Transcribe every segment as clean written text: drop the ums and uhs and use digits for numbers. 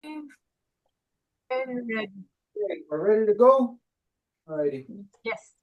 And ready. Okay, we're ready to go? Alrighty. Yes.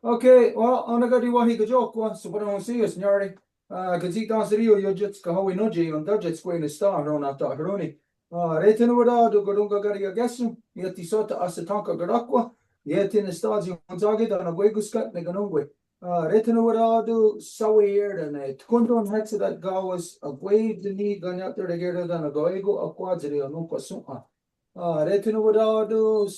Okay, well, ona gadi wahi ka joke wa, so para si us nyari. Kazi ta sa rio yo jets ka hawi noji on dodget square in star on ata hroni. Retin wada do godunga gadi ya gesu, yeti sota asatanka garakwa, yeti in staji on target on a weguskat ne ganungwe. Retin wada do sawi here and a tukundon hexa that gawas a wave the need ganyat there together than a goego a quadri on unqa suma. Retin wada do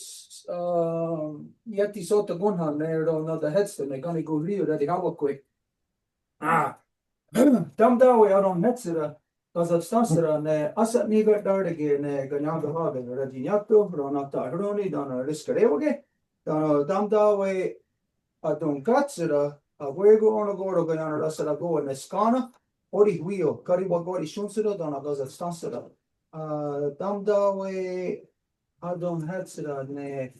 jätti sota gunhan när de hade hetsen, de kan gå vidare till Hawakwe. Damdawe on hetsera, Kazakhstan, ne asat niga dardige ne ganyaga haga, radinyato, ronata hroni, dana riskarevage, dana damdawe adon katsera, a wego on a goro ganyana rasara go and escana, ori wheel, karibagori shunsera, dana Kazakhstan. Damdawe adon hetsera ne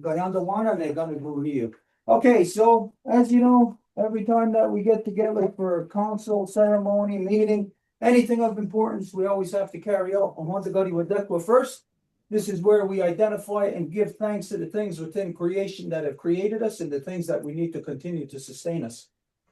Gayandawana, they're gonna go here. Okay, so as you know, every time that we get together for a council ceremony, meeting, anything of importance, we always have to carry out Ahantagadi Wadekwa first. This is where we identify and give thanks to the things within creation that have created us and the things that we need to continue to sustain us.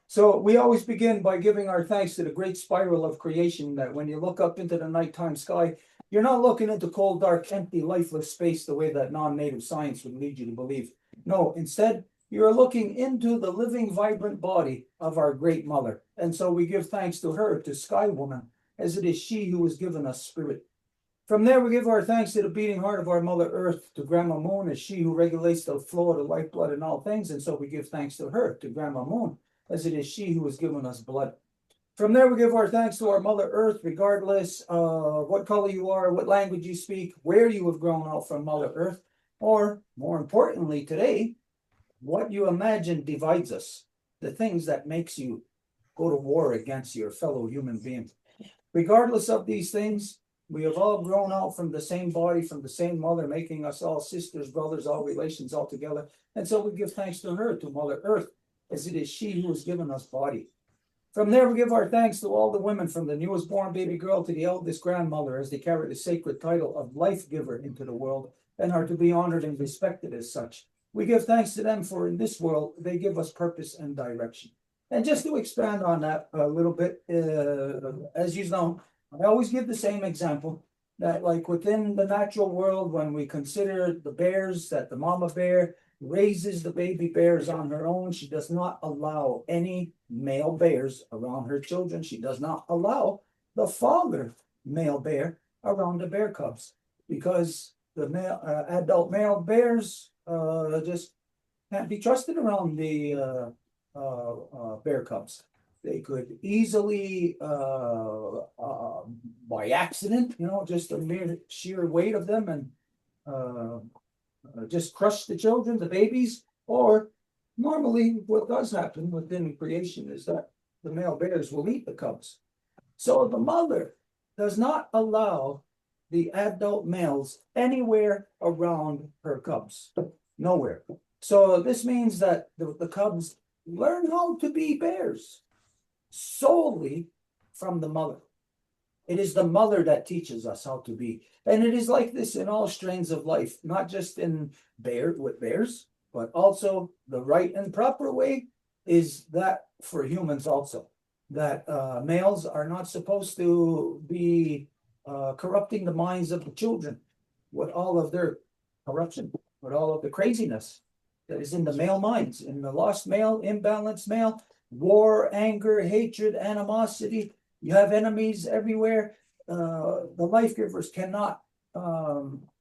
So we always begin by giving our thanks to the great spiral of creation that when you look up into the nighttime sky, you're not looking into cold, dark, empty, lifeless space the way that non-native science would lead you to believe. No, instead, you're looking into the living, vibrant body of our great mother. And so we give thanks to her, to Sky Woman, as it is she who has given us spirit. From there, we give our thanks to the beating heart of our Mother Earth, to Grandma Moon, as she who regulates the flow of the lifeblood in all things. And so we give thanks to her, to Grandma Moon, as it is she who has given us blood. From there, we give our thanks to our Mother Earth, regardless of what color you are, what language you speak, where you have grown up from Mother Earth, or more importantly today, what you imagine divides us, the things that makes you go to war against your fellow human beings. Regardless of these things, we have all grown out from the same body, from the same mother, making us all sisters, brothers, all relations all together. And so we give thanks to her, to Mother Earth, as it is she who has given us body. From there, we give our thanks to all the women, from the newest born baby girl to the eldest grandmother, as they carry the sacred title of life giver into the world and are to be honored and respected as such. We give thanks to them for in this world, they give us purpose and direction. And just to expand on that a little bit, as you know, I always give the same example that, like within the natural world, when we consider the bears, that the mama bear raises the baby bears on her own. She does not allow any male bears around her children. She does not allow the father male bear around the bear cubs because the adult male bears just can't be trusted around the bear cubs. They could easily, by accident, just the mere sheer weight of them and uh, just crush the children, the babies, or normally what does happen within creation is that the male bears will eat the cubs. So the mother does not allow the adult males anywhere around her cubs, nowhere. So this means that the cubs learn how to be bears solely from the mother. It is the mother that teaches us how to be. And it is like this in all strains of life, not just in bears, but also the right and proper way is that for humans also. That males are not supposed to be corrupting the minds of the children with all of their corruption, with all of the craziness that is in the male minds, in the lost male, imbalanced male, war, anger, hatred, animosity. You have enemies everywhere. The life givers cannot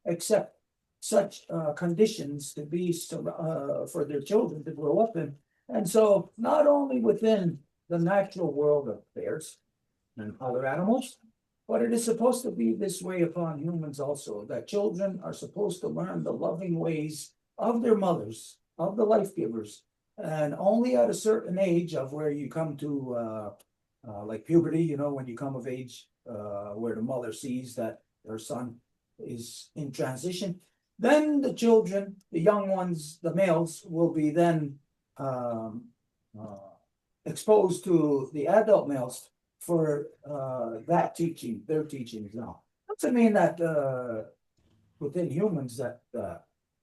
accept such conditions to be for their children to grow up in. And so, not only within the natural world of bears and other animals, but it is supposed to be this way upon humans also, that children are supposed to learn the loving ways of their mothers, of the life givers, and only at a certain age of where you come to like puberty, you know, when you come of age, where the mother sees that her son is in transition, then the children, the young ones, the males, will be then um, uh, exposed to the adult males for that teaching, their teachings now. Doesn't mean that within humans uh,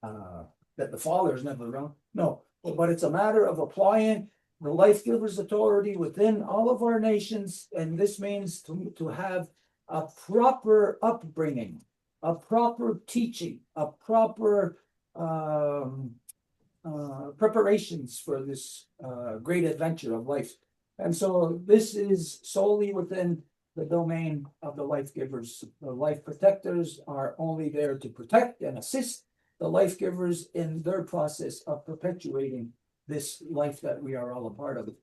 that the father is never around. No, but it's a matter of applying the life giver's authority within all of our nations, and this means to have a proper upbringing, a proper teaching, a proper preparations for this great adventure of life. And so this is solely within the domain of the life givers. The life protectors are only there to protect and assist the life givers in their process of perpetuating this life that we are all a part of.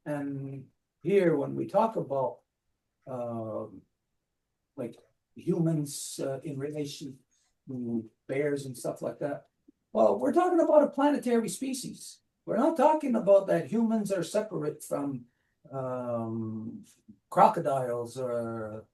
And here, when we talk about like humans in relation to bears and stuff like that, well, we're talking about a planetary species. We're not talking about that humans are separate from crocodiles or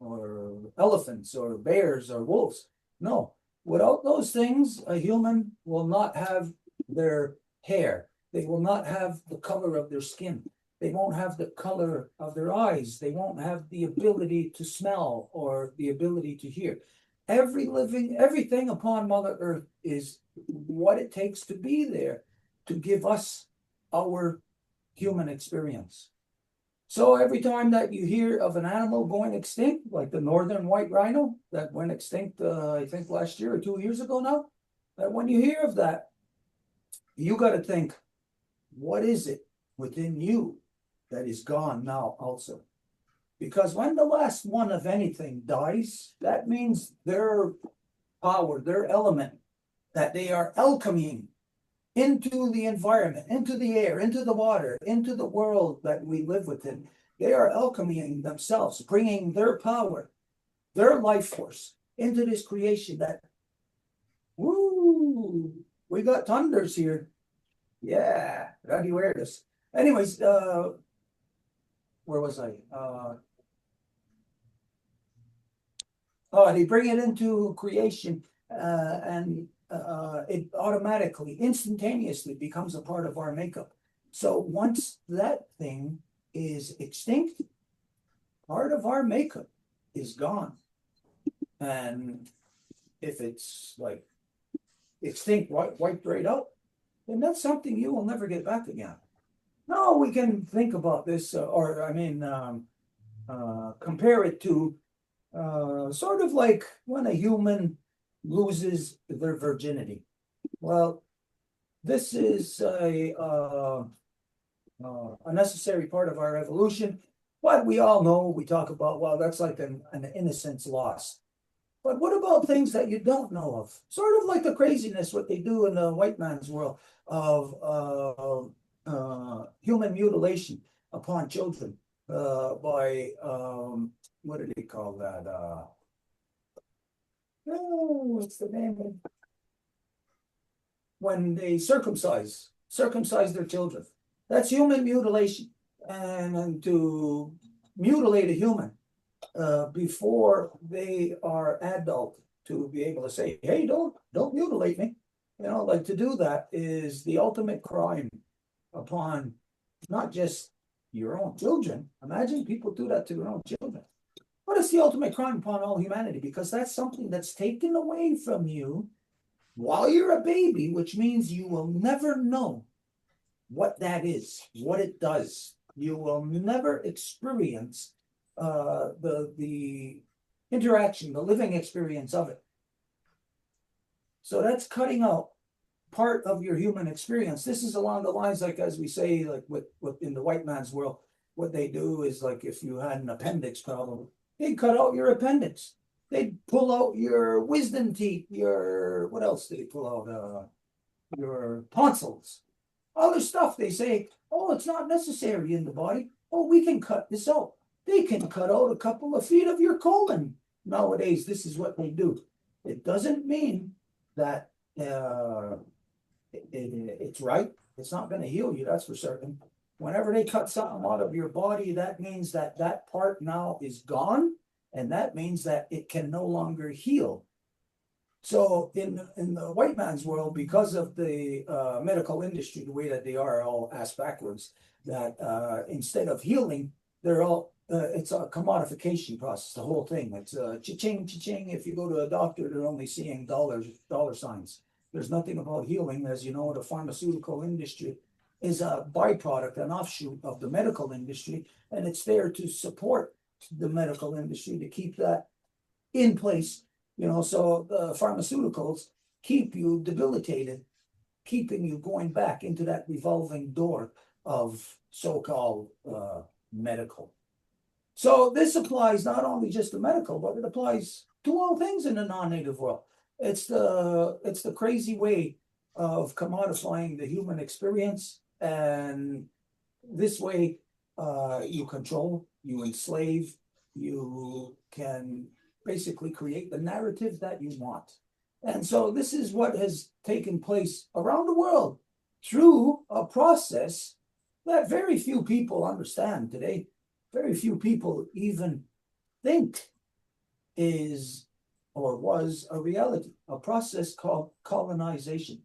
elephants or bears or wolves. No, without those things, a human will not have their hair. They will not have the color of their skin. They won't have the color of their eyes. They won't have the ability to smell or the ability to hear. Everything upon Mother Earth is what it takes to be there to give us our human experience. So every time that you hear of an animal going extinct, like the northern white rhino that went extinct, I think last year or 2 years ago now, that when you hear of that, you got to think, what is it within you that is gone now also? Because when the last one of anything dies, that means their power, their element, that they are alchemying into the environment, into the air, into the water, into the world that we live within. They are alchemying themselves, bringing their power, their life force into this creation that, woo, we got thunders here. Yeah, gotta wear this. Anyways, where was I? They bring it into creation and it automatically, instantaneously becomes a part of our makeup. So once that thing is extinct, part of our makeup is gone. And if it's like extinct, wiped right out, then that's something you will never get back again. No, we can think about this, or I mean, compare it to sort of like when a human loses their virginity. Well, this is a necessary part of our evolution. But we all know, we talk about, well, that's like an innocence lost. But what about things that you don't know of? Sort of like the craziness, what they do in the white man's world of human mutilation upon children by, what do they call that? Oh, what's the name of when they circumcise their children. That's human mutilation. And to mutilate a human before they are adult, to be able to say, hey, don't mutilate me. You know, like to do that is the ultimate crime upon not just your own children. Imagine people do that to their own children. But it's the ultimate crime upon all humanity, because that's something that's taken away from you while you're a baby, which means you will never know what that is, what it does. You will never experience the interaction, the living experience of it. So that's cutting out part of your human experience. This is along the lines, like as we say, like with in the white man's world, what they do is like if you had an appendix problem, they'd cut out your appendix. They'd pull out your wisdom teeth, your what else did they pull out? Your tonsils, other stuff. They say, oh, it's not necessary in the body. Oh, we can cut this out. They can cut out a couple of feet of your colon. Nowadays, this is what they do. It doesn't mean that it's right. It's not going to heal you, that's for certain. Whenever they cut something out of your body, that means that that part now is gone, and that means that it can no longer heal. So in the white man's world, because of the medical industry, the way that they are all ass backwards, that instead of healing, they're all it's a commodification process. The whole thing. It's cha-ching, cha-ching. If you go to a doctor, they're only seeing dollar signs. There's nothing about healing, as you know. The pharmaceutical industry is a byproduct, an offshoot of the medical industry, and it's there to support the medical industry to keep that in place. So the pharmaceuticals keep you debilitated, keeping you going back into that revolving door of so-called medical. So this applies not only just to medical, but it applies to all things in the non-native world. It's the crazy way of commodifying the human experience, and this way you control, you enslave, you can basically create the narrative that you want. And so this is what has taken place around the world through a process that very few people understand today. Very few people even think is or was a reality, a process called colonization.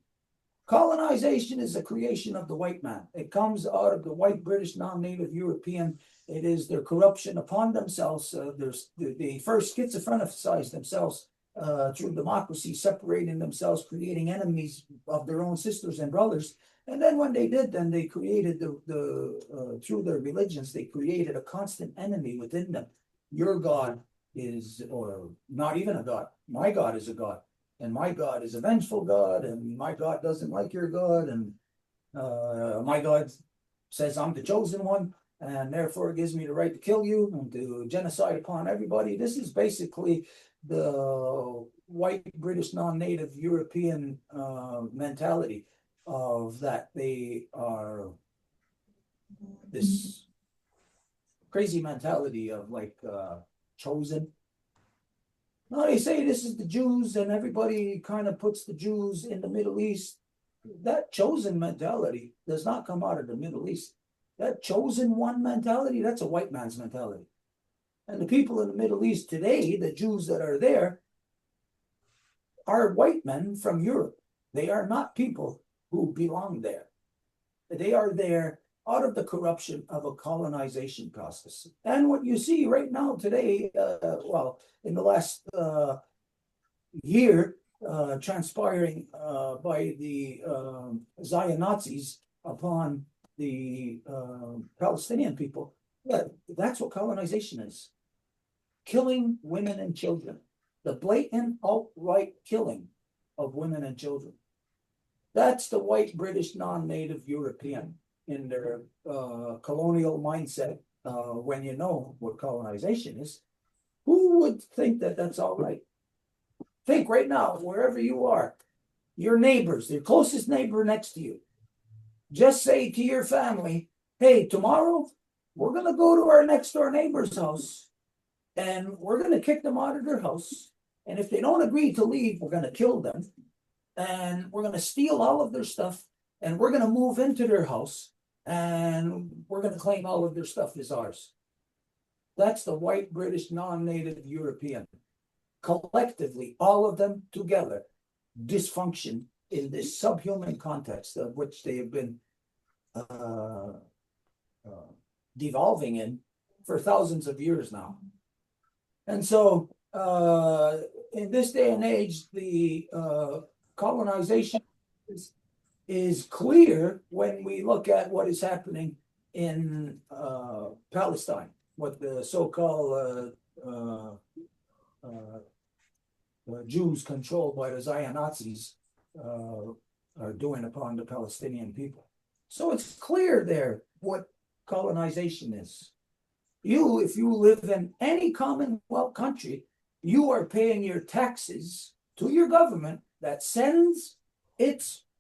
Colonization is a creation of the white man. It comes out of the white British non-native European. It is their corruption upon themselves. They first schizophrenize themselves through democracy, separating themselves, creating enemies of their own sisters and brothers. And then when they did, then they created through their religions, they created a constant enemy within them. Your God is, or not even a God. My God is a God, and my God is a vengeful God, and my God doesn't like your God, and my God says I'm the chosen one, and therefore it gives me the right to kill you and to genocide upon everybody. This is basically the white British non-native European mentality of that they are this crazy mentality of like chosen. Now they say this is the Jews, and everybody kind of puts the Jews in the Middle East. That chosen mentality does not come out of the Middle East. That chosen one mentality, that's a white man's mentality. And the people in the Middle East today, the Jews that are there, are white men from Europe. They are not people who belong there. They are there out of the corruption of a colonization process. And what you see right now today, in the last year, transpiring by the Zion Nazis upon the Palestinian people, that's what colonization is. Killing women and children. The blatant, outright killing of women and children. That's the white British non-native European in their colonial mindset. When you know what colonization is, who would think that that's all right? Think right now, wherever you are, your neighbors, your closest neighbor next to you, just say to your family, hey, tomorrow we're going to go to our next door neighbor's house, and we're going to kick them out of their house. And if they don't agree to leave, we're going to kill them. And we're going to steal all of their stuff. And we're going to move into their house. And we're going to claim all of their stuff as ours. That's the white British non-native European. Collectively, all of them together, dysfunction in this subhuman context of which they have been devolving in for thousands of years now. And so in this day and age, the colonization is clear when we look at what is happening in Palestine, what the so-called Jews controlled by the Zion Nazis are doing upon the Palestinian people. So it's clear there what colonization is. If you live in any Commonwealth country, you are paying your taxes to your government that sends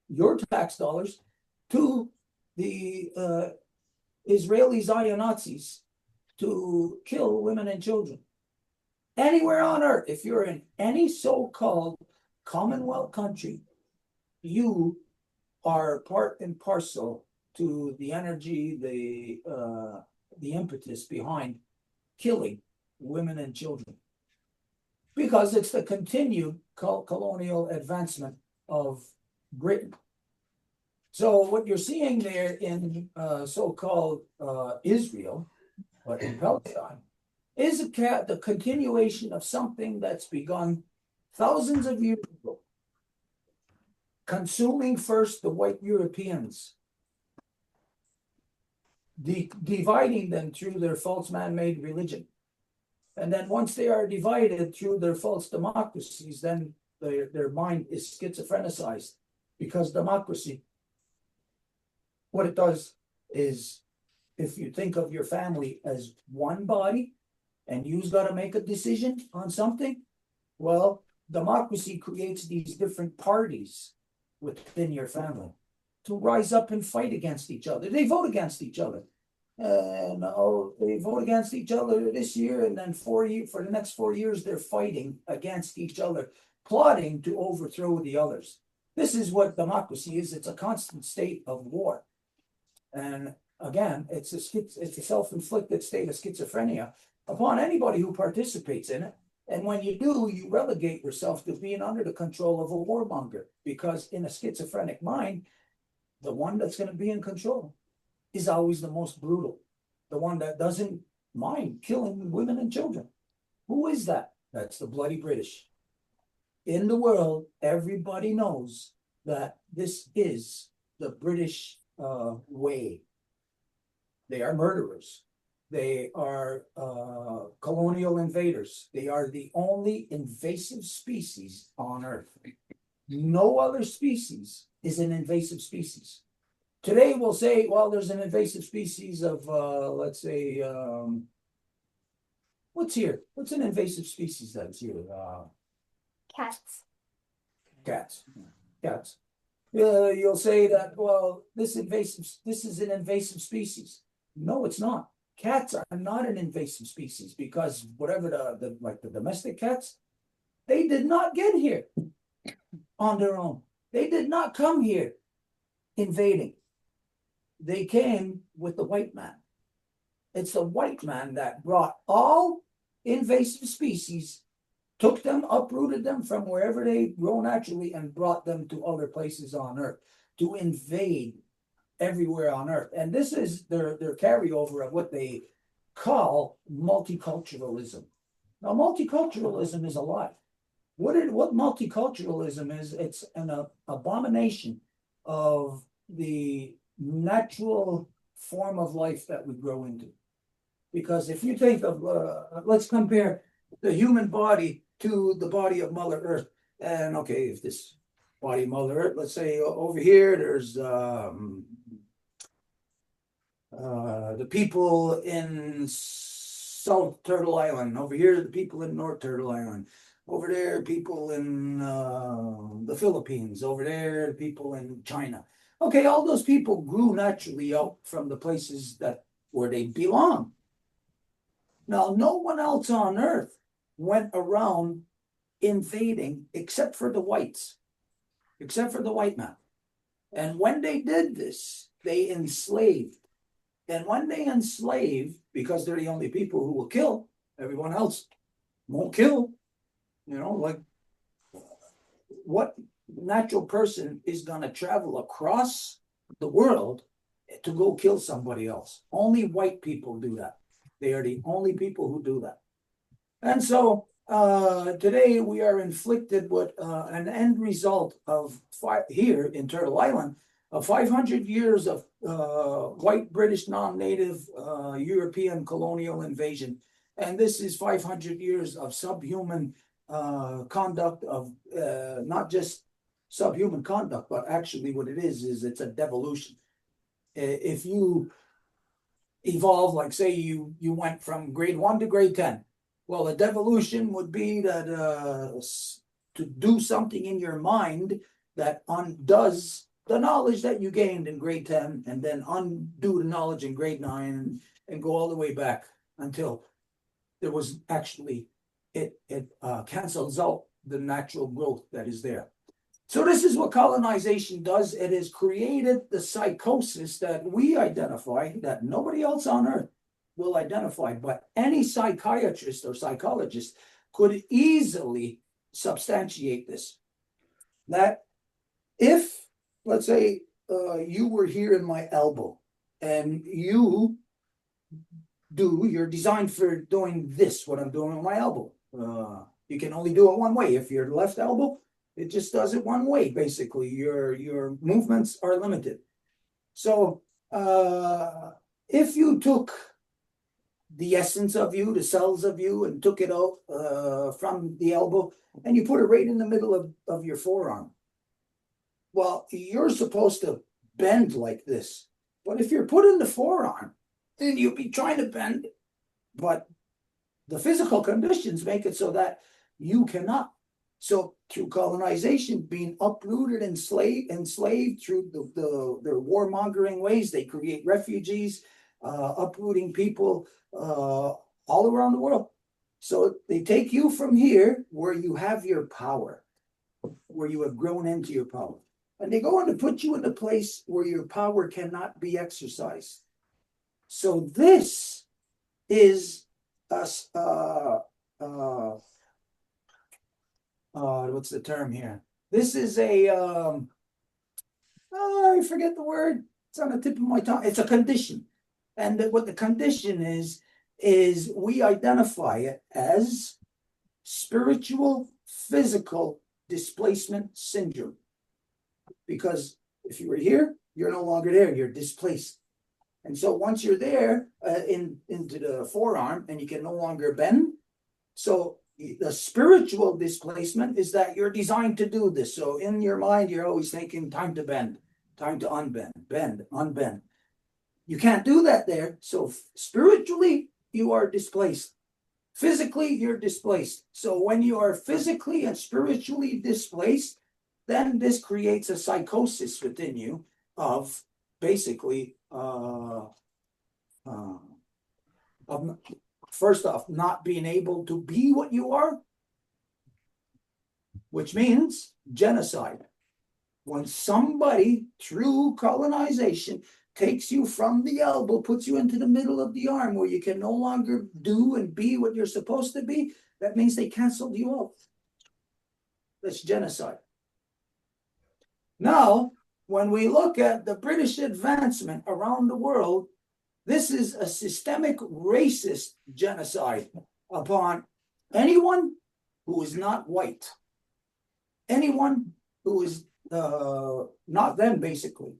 your tax dollars to the Israeli Zion Nazis to kill women and children. Anywhere on earth, if you're in any so-called Commonwealth country, you are part and parcel to the energy, the impetus behind killing women and children. Because it's the continued colonial advancement of Britain. So what you're seeing there in so-called Israel, but in Palestine, is the continuation of something that's begun thousands of years ago, consuming first the white Europeans, dividing them through their false man-made religion. And then once they are divided through their false democracies, then their mind is schizophrenicized, because democracy, what it does is, if you think of your family as one body and you've got to make a decision on something, well, democracy creates these different parties within your family to rise up and fight against each other. They vote against each other. And they vote against each other this year, and then for the next 4 years, they're fighting against each other, plotting to overthrow the others. This is what democracy is. It's a constant state of war. And again, it's a self-inflicted state of schizophrenia upon anybody who participates in it. And when you do, you relegate yourself to being under the control of a warmonger, because in a schizophrenic mind, the one that's going to be in control is always the most brutal, the one that doesn't mind killing women and children. Who is that? That's the bloody British. In the world, everybody knows that this is the British way. They are murderers. They are colonial invaders. They are the only invasive species on Earth. No other species is an invasive species. Today we'll say, well, there's an invasive species of, let's say, what's here? What's an invasive species that's here? Cats. Cats. Cats. You'll say that, well, this is an invasive species. No, it's not. Cats are not an invasive species, because whatever like the domestic cats, they did not get here on their own. They did not come here invading. They came with the white man. It's the white man that brought all invasive species, took them, uprooted them from wherever they grow naturally, and brought them to other places on Earth to invade everywhere on Earth. And this is their carryover of what they call multiculturalism. Now, multiculturalism is a lie. What multiculturalism is, it's an abomination of the natural form of life that we grow into. Because if you think of, let's compare the human body to the body of Mother Earth. And okay, if this body of Mother Earth, let's say over here, there's the people in South Turtle Island. Over here, the people in North Turtle Island. Over there, people in the Philippines. Over there, people in China. Okay, all those people grew naturally out from the places where they belong. Now, no one else on Earth went around invading except for the whites, except for the white man. And when they did this, they enslaved. And when they enslave, because they're the only people who will kill, everyone else won't kill. You know, like, what natural person is going to travel across the world to go kill somebody else? Only white people do that. They are the only people who do that. And so today we are inflicted with an end result of here in Turtle Island of 500 years of white British non-native European colonial invasion. And this is 500 years of subhuman conduct, of not just subhuman conduct, but actually what it is it's a devolution. If you evolve, like say you went from grade 1 to grade 10, well, a devolution would be that to do something in your mind that undoes the knowledge that you gained in grade 10, and then undo the knowledge in grade 9, and go all the way back until there was actually, it cancels out the natural growth that is there. So this is what colonization does. It has created the psychosis that we identify, that nobody else on earth will identify, but any psychiatrist or psychologist could easily substantiate this. That if, let's say, you were here in my elbow and you're designed for doing this, what I'm doing with my elbow. You can only do it one way. If you're left elbow, it just does it one way, basically. Your movements are limited. So if you took the essence of you, the cells of you, and took it out from the elbow, and you put it right in the middle of your forearm, well, you're supposed to bend like this. But if you're put in the forearm, then you'll be trying to bend, but the physical conditions make it so that you cannot. So through colonization, being uprooted and enslaved through their warmongering ways, they create refugees, uprooting people all around the world. So they take you from here where you have your power, where you have grown into your power. And they go on to put you in a place where your power cannot be exercised. So this is us, what's the term here? This is a, I forget the word. It's on the tip of my tongue. It's a condition. And what the condition is we identify it as spiritual physical displacement syndrome. Because if you were here, you're no longer there, you're displaced. And so once you're there into the forearm and you can no longer bend, so the spiritual displacement is that you're designed to do this. So in your mind, you're always thinking time to bend, time to unbend, bend, unbend. You can't do that there. So spiritually, you are displaced. Physically, you're displaced. So when you are physically and spiritually displaced, then this creates a psychosis within you of basically, first off, not being able to be what you are, which means genocide. When somebody, through colonization, takes you from the elbow, puts you into the middle of the arm where you can no longer do and be what you're supposed to be, that means they canceled you out. That's genocide. Now, when we look at the British advancement around the world, this is a systemic racist genocide upon anyone who is not white, anyone who is not them, basically.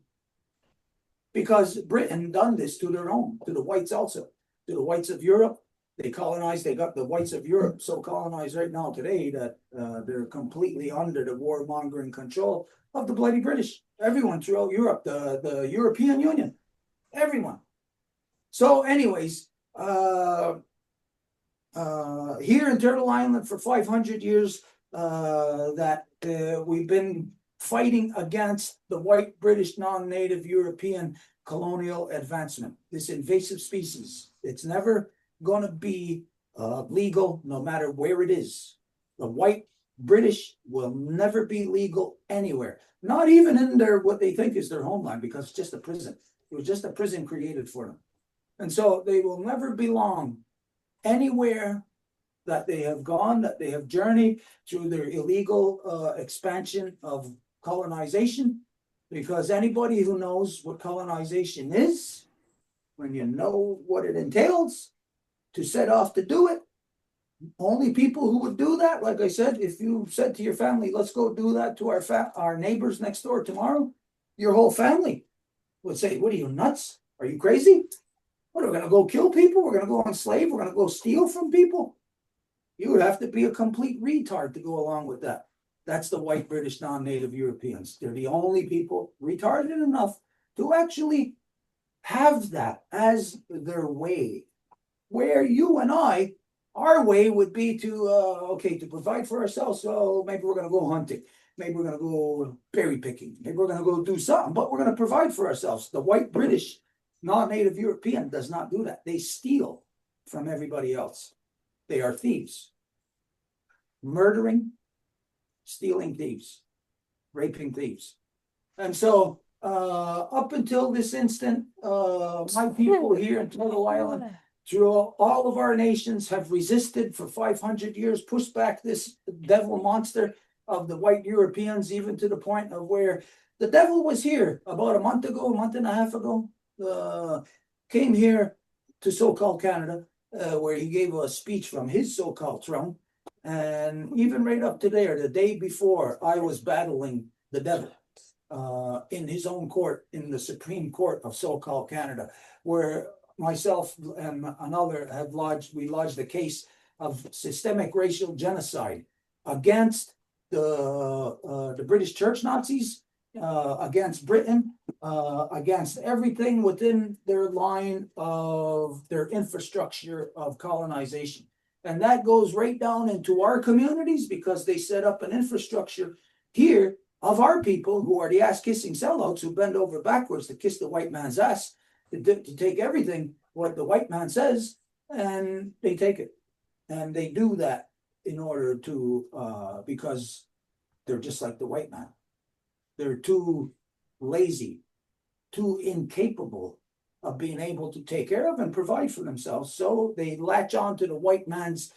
Because Britain done this to their own, to the whites also, to the whites of Europe. They colonized, they got the whites of Europe so colonized right now today that they're completely under the warmongering control of the bloody British. Everyone throughout Europe, the European Union, everyone. So anyways, here in Turtle Island for 500 years, that we've been fighting against the white British non-native European colonial advancement, this invasive species. It's never going to be legal no matter where it is. The white British will never be legal anywhere, not even in their what they think is their homeland, because it's just a prison. It was just a prison created for them. And so they will never belong anywhere that they have gone, that they have journeyed through their illegal expansion of colonization, because anybody who knows what colonization is, when you know what it entails to set off to do it, only people who would do that, like I said, if you said to your family, let's go do that to our neighbors next door tomorrow, your whole family would say, what are you, nuts? Are you crazy? What, are we going to go kill people? We're going to go enslave? We're going to go steal from people? You would have to be a complete retard to go along with that. That's the white British non-native Europeans. They're the only people retarded enough to actually have that as their way. Where you and I, our way would be to, to provide for ourselves. So maybe we're going to go hunting. Maybe we're going to go berry picking. Maybe we're going to go do something, but we're going to provide for ourselves. The white British non-native European does not do that. They steal from everybody else. They are thieves. Murdering, stealing thieves. raping thieves. And so, up until this instant, my people here in Turtle Island, through all of our nations, have resisted for 500 years, pushed back this devil monster of the white Europeans, even to the point of where the devil was here about a month and a half ago, came here to so-called Canada, where he gave a speech from his so-called throne. And even right up to there, the day before, I was battling the devil in his own court, in the Supreme Court of so-called Canada, where myself and another have lodged a case of systemic racial genocide against the British church Nazis, against Britain, against everything within their line of their infrastructure of colonization. And that goes right down into our communities because they set up an infrastructure here of our people who are the ass-kissing sellouts who bend over backwards to kiss the white man's ass, to take everything what the white man says, and they take it. And they do that in order to, because they're just like the white man. They're too lazy, too incapable of being able to take care of and provide for themselves. So they latch on to the white man's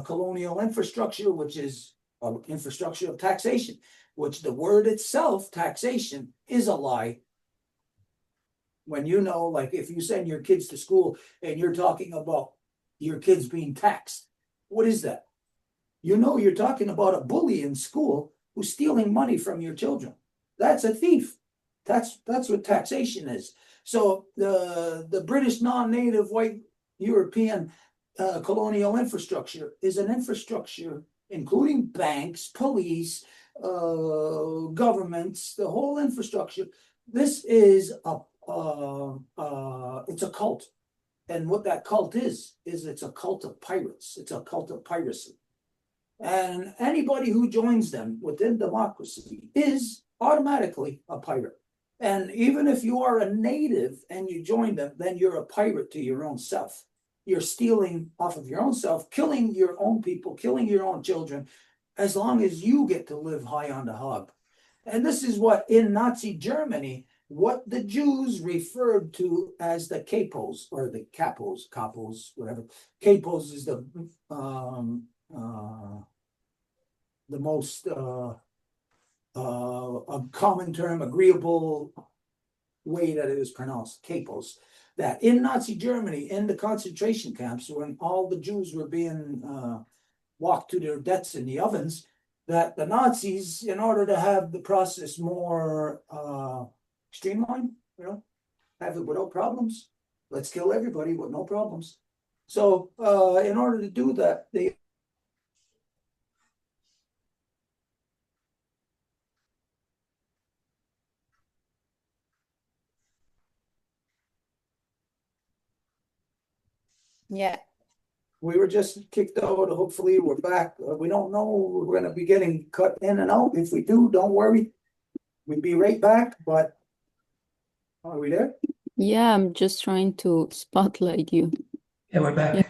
colonial infrastructure, which is an infrastructure of taxation, which the word itself, taxation, is a lie. When you know, like if you send your kids to school and you're talking about your kids being taxed, what is that? You know, you're talking about a bully in school who's stealing money from your children. That's a thief. That's what taxation is. So the British non-native white European colonial infrastructure is an infrastructure including banks, police, governments, the whole infrastructure. This is it's a cult. And what that cult is it's a cult of pirates. It's a cult of piracy. And anybody who joins them within democracy is automatically a pirate. And even if you are a native and you join them, then you're a pirate to your own self. You're stealing off of your own self, killing your own people, killing your own children, as long as you get to live high on the hog. And this is what in Nazi Germany, what the Jews referred to as the capos or the capos, whatever. Capos is the most a common term, agreeable way that it is pronounced, capos, that in Nazi Germany, in the concentration camps, when all the Jews were being walked to their deaths in the ovens, that the Nazis, in order to have the process more streamlined, have it without problems, let's kill everybody with no problems. So in order to do that, they Yeah. we were just kicked out. Hopefully we're back. We don't know. We're going to be getting cut in and out. If we do, don't worry. We'll be right back. But are we there? Yeah, I'm just trying to spotlight you. Yeah, we're back. Yeah.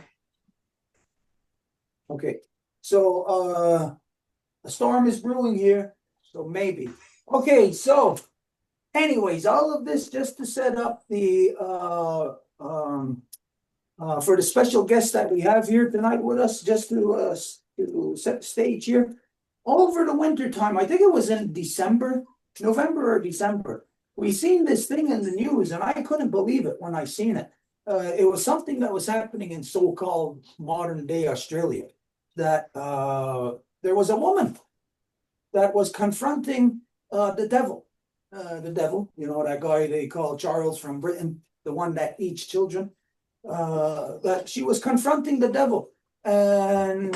Okay. So a storm is brewing here. So maybe. Okay. So anyways, all of this just to set up the for the special guest that we have here tonight with us, just to set the stage here. Over the winter time, I think it was in November or December, we seen this thing in the news, and I couldn't believe it when I seen it. It was something that was happening in so-called modern day Australia, that there was a woman that was confronting the devil. The devil, that guy they call Charles from Britain, the one that eats children. That she was confronting the devil, and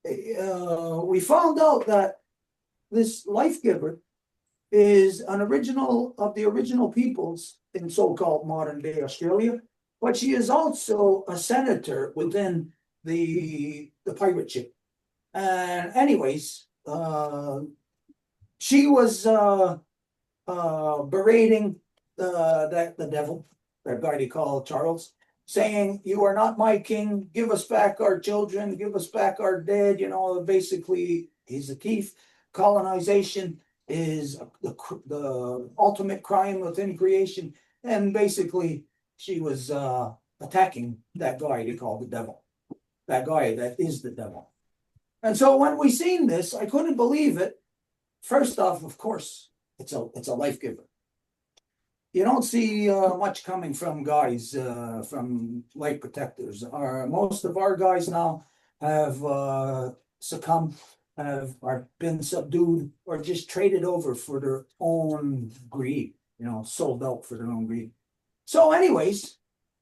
we found out that this life giver is an original of the original peoples in so-called modern day Australia, but she is also a senator within the pirate ship. And anyways, she was berating the devil, that guy they call Charles, saying, "You are not my king, give us back our children, give us back our dead," basically he's a thief, colonization. is the ultimate crime within creation. And basically, she was attacking that guy they call the devil. That guy that is the devil. And so when we seen this, I couldn't believe it. First off, of course, it's a life giver. You don't see much coming from guys from life protectors. Most of our guys now have succumbed, are been subdued, or just traded over for their own greed. Sold out for their own greed. So, anyways,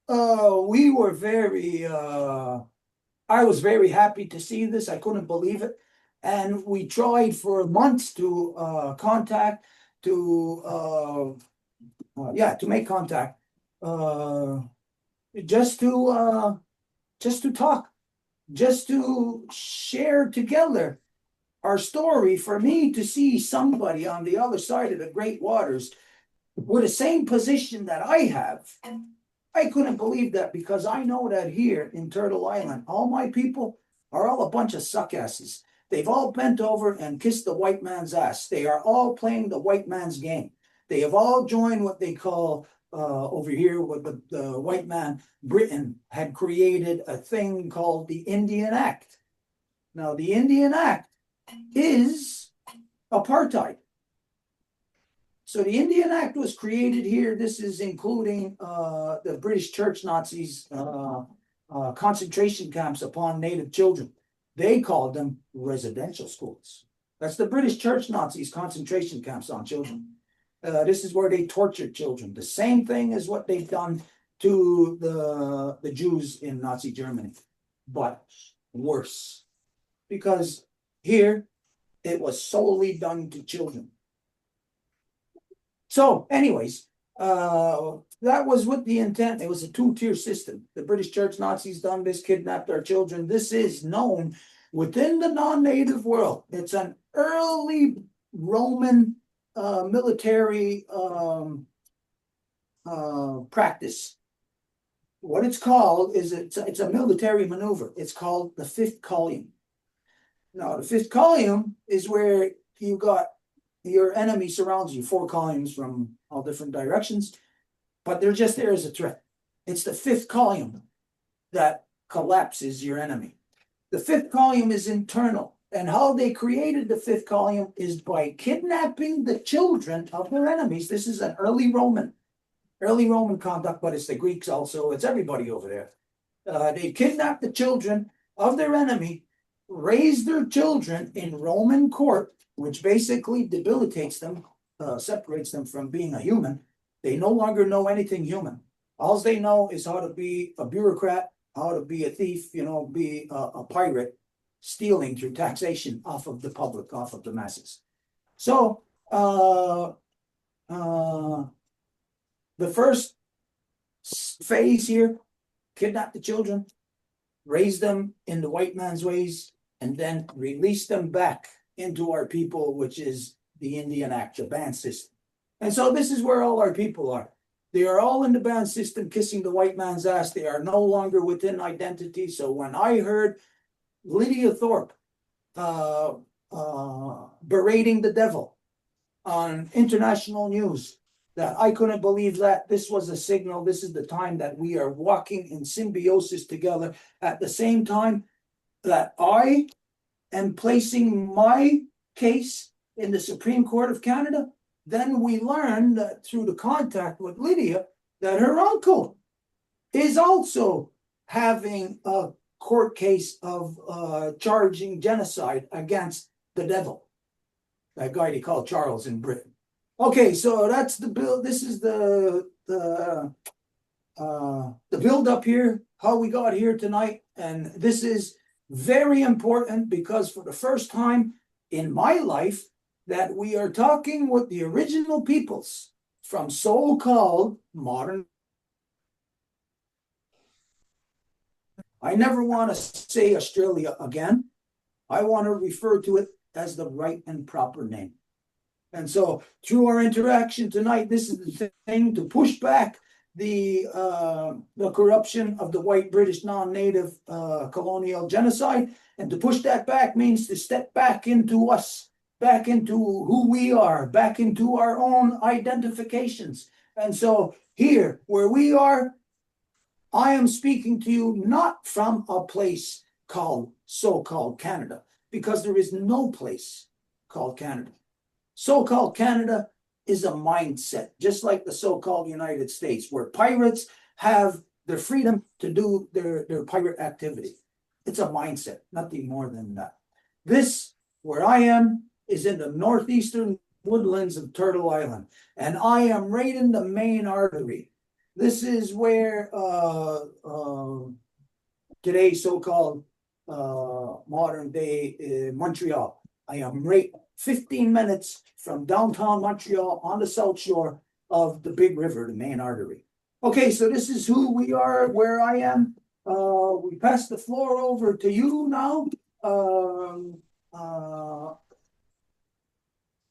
we were very. I was very happy to see this. I couldn't believe it, and we tried for months to contact to. To make contact, just to talk, just to share together our story. For me to see somebody on the other side of the great waters with the same position that I have, I couldn't believe that, because I know that here in Turtle Island, all my people are all a bunch of suckasses. They've all bent over and kissed the white man's ass. They are all playing the white man's game. They have all joined what they call over here, what the white man, Britain, had created a thing called the Indian Act. Now, the Indian Act is apartheid. So the Indian Act was created here. This is including the British church Nazis' concentration camps upon native children. They called them residential schools. That's the British church Nazis' concentration camps on children. This is where they tortured children. The same thing as what they've done to the Jews in Nazi Germany, but worse. Because here, it was solely done to children. So, anyways, that was with the intent. It was a two-tier system. The British church Nazis done this, kidnapped our children. This is known within the non-native world. It's an early Roman military practice. What it's called is it's a military maneuver. It's called the fifth column. Now, the fifth column is where you got your enemy surrounds you, four columns from all different directions, but they're just there as a threat. It's the fifth column that collapses your enemy. The fifth column is internal. And how they created the fifth column is by kidnapping the children of their enemies. This is an early Roman conduct, but it's the Greeks also. It's everybody over there. They kidnap the children of their enemy, raise their children in Roman court, which basically debilitates them, separates them from being a human. They no longer know anything human. All they know is how to be a bureaucrat, how to be a thief, be a pirate, stealing through taxation off of the public, off of the masses. So the first phase here, kidnap the children, raise them in the white man's ways, and then release them back into our people, which is the Indian Act, the band system. And so this is where all our people are. They are all in the band system, kissing the white man's ass. They are no longer within identity. So when I heard Lydia Thorpe berating the devil on international news, that I couldn't believe that. This was a signal. This is the time that we are walking in symbiosis together. At the same time that I am placing my case in the Supreme Court of Canada, then we learn that through the contact with Lydia that her uncle is also having a court case of charging genocide against the devil, that guy they call Charles in Britain. Okay, so that's the bill. This is the build up here, how we got here tonight, and this is very important because for the first time in my life that we are talking with the original peoples from so-called modern. I never want to say Australia again. I want to refer to it as the right and proper name. And so through our interaction tonight, this is the thing to push back the corruption of the white British non-native colonial genocide. And to push that back means to step back into us back into who we are, back into our own identifications. And so here, where we are, I am speaking to you not from a place called so-called Canada, because there is no place called Canada. So-called Canada is a mindset, just like the so-called United States, where pirates have the freedom to do their pirate activity. It's a mindset, nothing more than that. This, where I am, is in the northeastern woodlands of Turtle Island, and I am right in the main artery. This is where today's so-called modern day Montreal. I am right 15 minutes from downtown Montreal on the south shore of the big river, the main artery. Okay, so this is who we are, where I am. We pass the floor over to you now.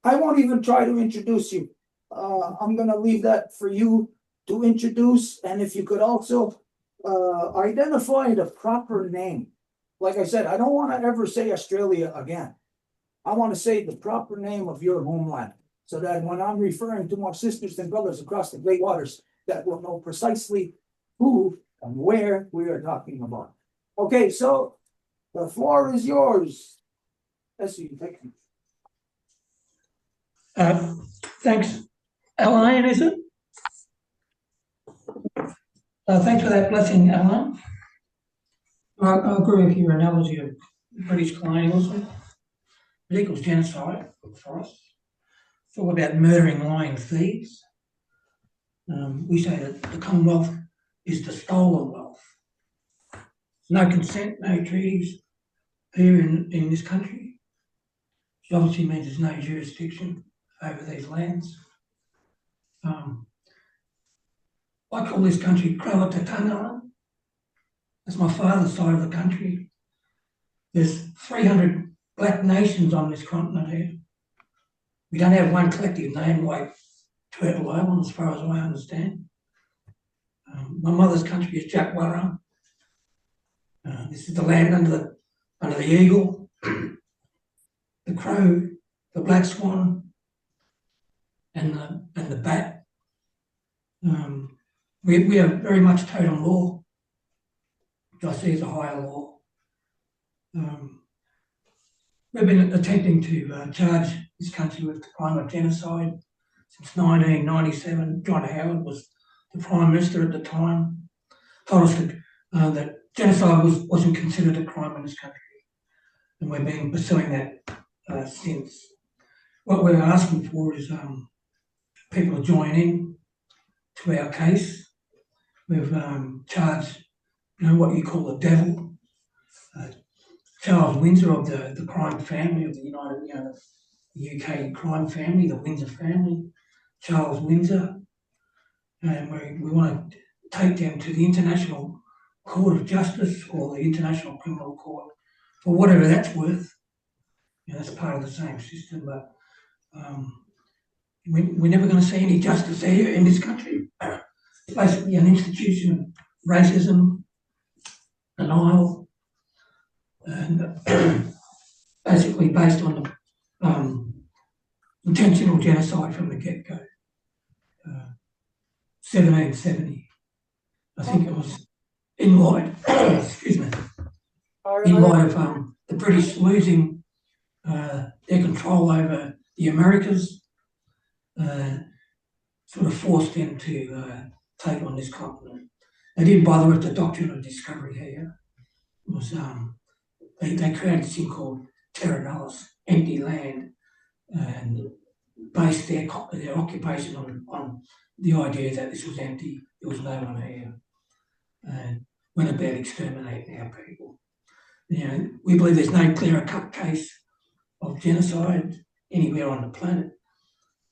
I won't even try to introduce you. I'm going to leave that for you to introduce. And if you could also identify the proper name. Like I said, I don't want to ever say Australia again. I want to say the proper name of your homeland, so that when I'm referring to my sisters and brothers across the great waters, that will know precisely who and where we are talking about. Okay, so the floor is yours. Essie, thank you. Thanks, Elaine, is it? Thanks for that blessing, Elaine. I agree with your analogy of British colonialism. It equals genocide for us. It's all about murdering lying thieves. We say that the Commonwealth is the stolen wealth. No consent, no treaties here in this country, which obviously means there's no jurisdiction over these lands. I call this country Croatatanga. That's my father's side of the country. There's 300 black nations on this continent here. We don't have one collective name like Turtle Island, as far as I understand. My mother's country is Jaguara. This is the land under the eagle, the crow, the black swan, and the bat. We are very much totem law, which I see as a higher law. We've been attempting to charge this country with the crime of genocide since 1997. John Howard was the Prime Minister at the time, told us that genocide wasn't considered a crime in this country, and we've been pursuing that since. What we're asking for is people to join in to our case. We've charged, what you call the devil, Charles Windsor of the crime family of the the UK crime family, the Windsor family, Charles Windsor, and we want to take them to the International Court of Justice or the International Criminal Court for whatever that's worth. That's part of the same system, but we're never going to see any justice here in this country. It's basically an institution of racism, denial, and basically based on intentional genocide from the get-go. 1770, I think it was in light, excuse me, in light of the British losing their control over the Americas, sort of forced them to take on this continent. They didn't bother with the doctrine of discovery here. It was they created this thing called terra nullius, empty land, and based their occupation on the idea that this was empty, there was no one here, and went about exterminating our people. We believe there's no clearer cut case of genocide anywhere on the planet.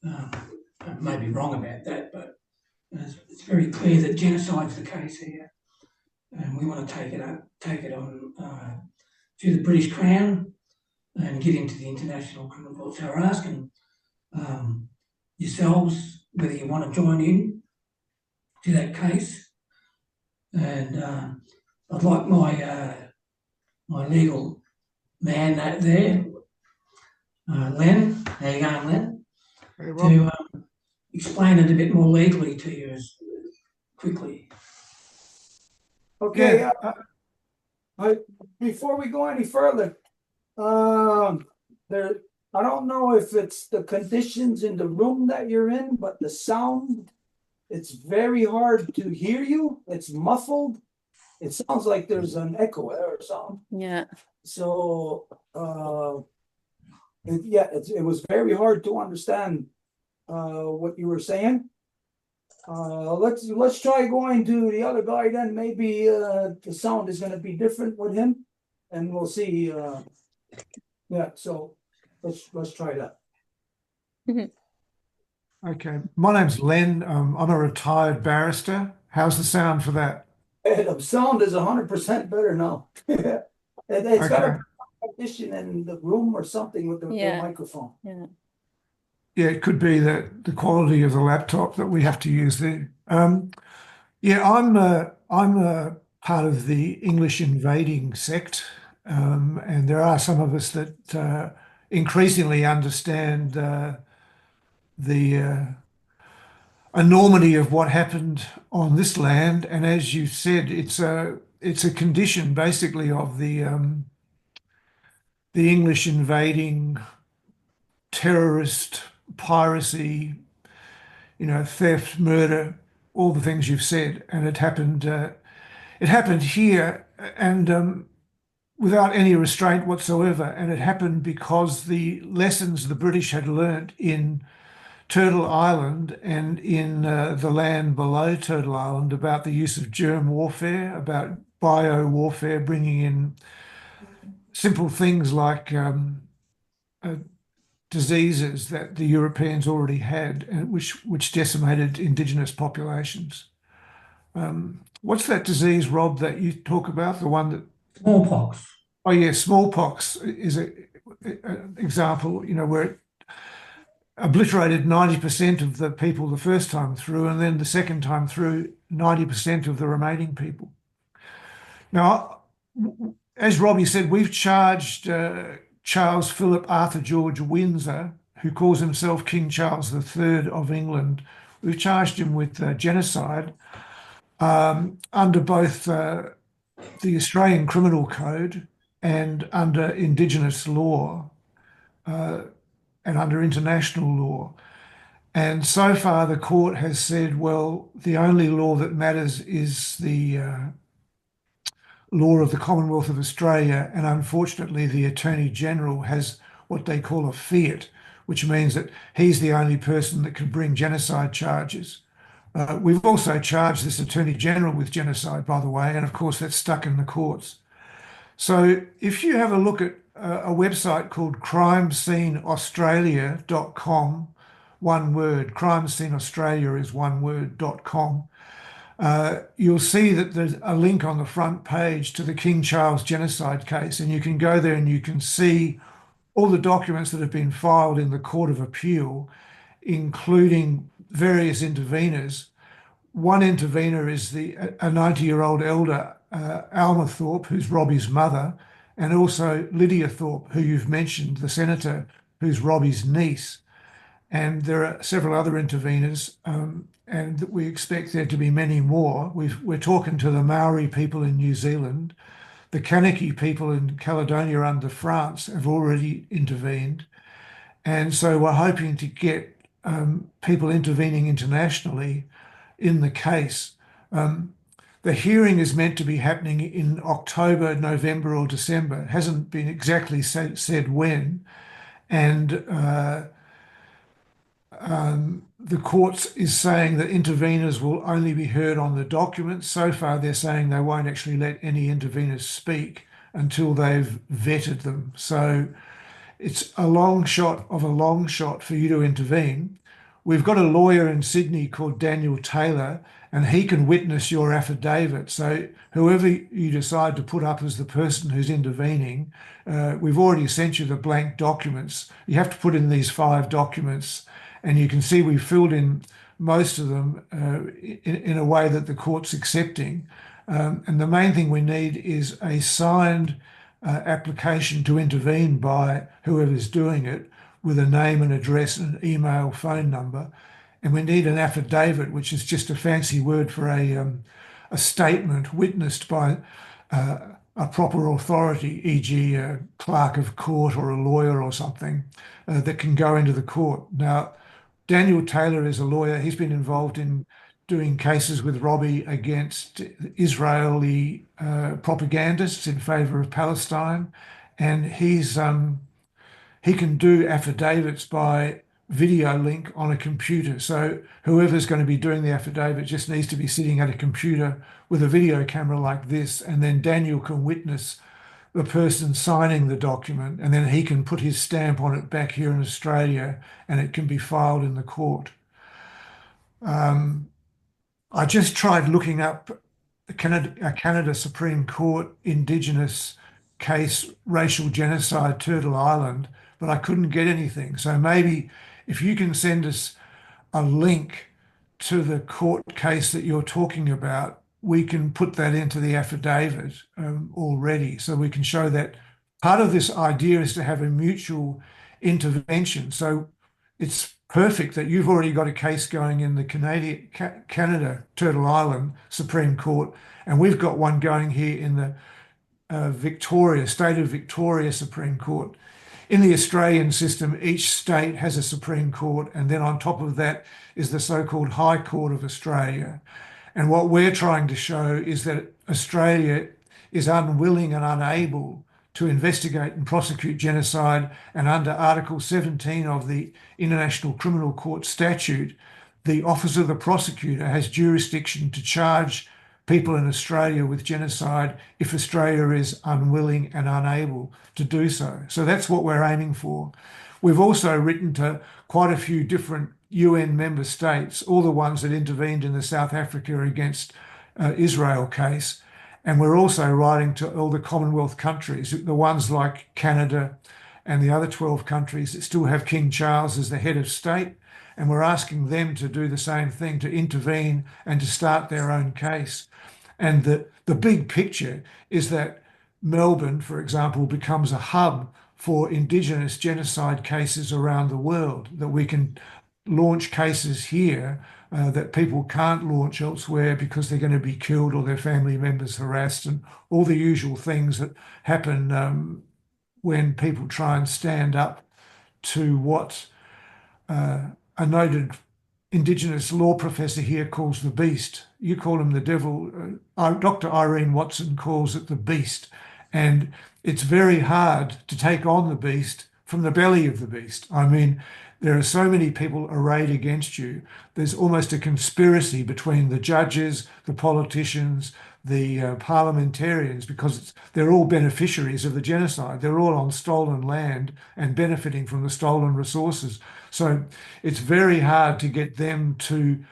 I may be wrong about that, but it's very clear that genocide's the case here, and we want to take it on to the British Crown and get into the International Criminal Court. So we're asking yourselves whether you want to join in to that case, and I'd like my legal man there, Len. How you going, Len? Hey, Rob. To explain it a bit more legally to you as quickly. Okay, Yeah, before we go any further, there, I don't know if it's the conditions in the room that you're in, but the sound, it's very hard to hear you. It's muffled. It sounds like there's an echo there or something. Yeah. So, it was very hard to understand, what you were saying. Let's try going to the other guy then. Maybe, the sound is gonna be different with him. And we'll see, yeah, so let's try that. okay. My name's Len. I'm a retired barrister. How's the sound for that? The sound is 100% better now. It's got Okay. a partition in the room or something with the Yeah. microphone. Yeah. Yeah, it could be the quality of the laptop that we have to use there. Yeah, I'm a part of the English invading sect, and there are some of us that increasingly understand the enormity of what happened on this land. And as you said, it's a condition basically of the English invading, terrorist, piracy, theft, murder, all the things you've said. And it happened. It happened here, and without any restraint whatsoever. And it happened because the lessons the British had learnt in Turtle Island and in the land below Turtle Island about the use of germ warfare, about bio warfare, bringing in simple things like diseases that the Europeans already had, and which decimated indigenous populations. What's that disease, Rob, that you talk about? The one that Smallpox. Oh yeah, smallpox is an example, where it obliterated 90% of the people the first time through, and then the second time through, 90% of the remaining people. Now, as Robbie said, we've charged Charles Philip Arthur George Windsor, who calls himself King Charles III of England. We've charged him with genocide under both the Australian Criminal Code and under Indigenous law and under international law. And so far, the court has said, well, the only law that matters is the law of the Commonwealth of Australia. And unfortunately, the Attorney General has what they call a fiat, which means that he's the only person that can bring genocide charges. We've also charged this Attorney General with genocide, by the way, and of course that's stuck in the courts. So if you have a look at a website called crimesceneaustralia.com, one word, crimesceneaustralia is one word.com, you'll see that there's a link on the front page to the King Charles genocide case, and you can go there and you can see all the documents that have been filed in the Court of Appeal, including various interveners. One intervener is a 90-year-old elder, Alma Thorpe, who's Robbie's mother, and also Lydia Thorpe, who you've mentioned, the senator, who's Robbie's niece. And there are several other interveners, and we expect there to be many more. We're talking to the Maori people in New Zealand. The Kanaki people in Caledonia under France have already intervened. And so we're hoping to get people intervening internationally in the case. The hearing is meant to be happening in October, November, or December. It hasn't been exactly said when. And the court is saying that interveners will only be heard on the documents. So far, they're saying they won't actually let any interveners speak until they've vetted them. So it's a long shot of a long shot for you to intervene. We've got a lawyer in Sydney called Daniel Taylor, and he can witness your affidavit. So whoever you decide to put up as the person who's intervening, we've already sent you the blank documents. You have to put in these 5 documents, and you can see we've filled in most of them in a way that the court's accepting. And the main thing we need is a signed application to intervene by whoever's doing it, with a name and address and an email phone number. And we need an affidavit, which is just a fancy word for a statement witnessed by a proper authority, e.g. a clerk of court or a lawyer or something, that can go into the court. Now, Daniel Taylor is a lawyer. He's been involved in doing cases with Robbie against Israeli propagandists in favour of Palestine. And he can do affidavits by video link on a computer. So whoever's going to be doing the affidavit just needs to be sitting at a computer with a video camera like this, and then Daniel can witness the person signing the document, and then he can put his stamp on it back here in Australia, and it can be filed in the court. I just tried looking up a Canada Supreme Court Indigenous case, racial genocide, Turtle Island, but I couldn't get anything. So maybe if you can send us a link to the court case that you're talking about, we can put that into the affidavit already. So we can show that part of this idea is to have a mutual intervention. So it's perfect that you've already got a case going in the Canada Turtle Island Supreme Court, and we've got one going here in the state of Victoria Supreme Court. In the Australian system, each state has a Supreme Court, and then on top of that is the so-called High Court of Australia. And what we're trying to show is that Australia is unwilling and unable to investigate and prosecute genocide, and under Article 17 of the International Criminal Court Statute, the Office of the Prosecutor has jurisdiction to charge people in Australia with genocide if Australia is unwilling and unable to do so. So that's what we're aiming for. We've also written to quite a few different UN member states, all the ones that intervened in the South Africa against Israel case. And we're also writing to all the Commonwealth countries, the ones like Canada and the other 12 countries that still have King Charles as the head of state. And we're asking them to do the same thing, to intervene and to start their own case. And the big picture is that Melbourne, for example, becomes a hub for Indigenous genocide cases around the world, that we can launch cases here that people can't launch elsewhere because they're going to be killed or their family members harassed, and all the usual things that happen when people try and stand up to what a noted Indigenous law professor here calls the beast. You call him the devil. Dr. Irene Watson calls it the beast. And it's very hard to take on the beast from the belly of the beast. I mean, there are so many people arrayed against you. There's almost a conspiracy between the judges, the politicians, the parliamentarians, because they're all beneficiaries of the genocide. They're all on stolen land and benefiting from the stolen resources. So it's very hard to get them to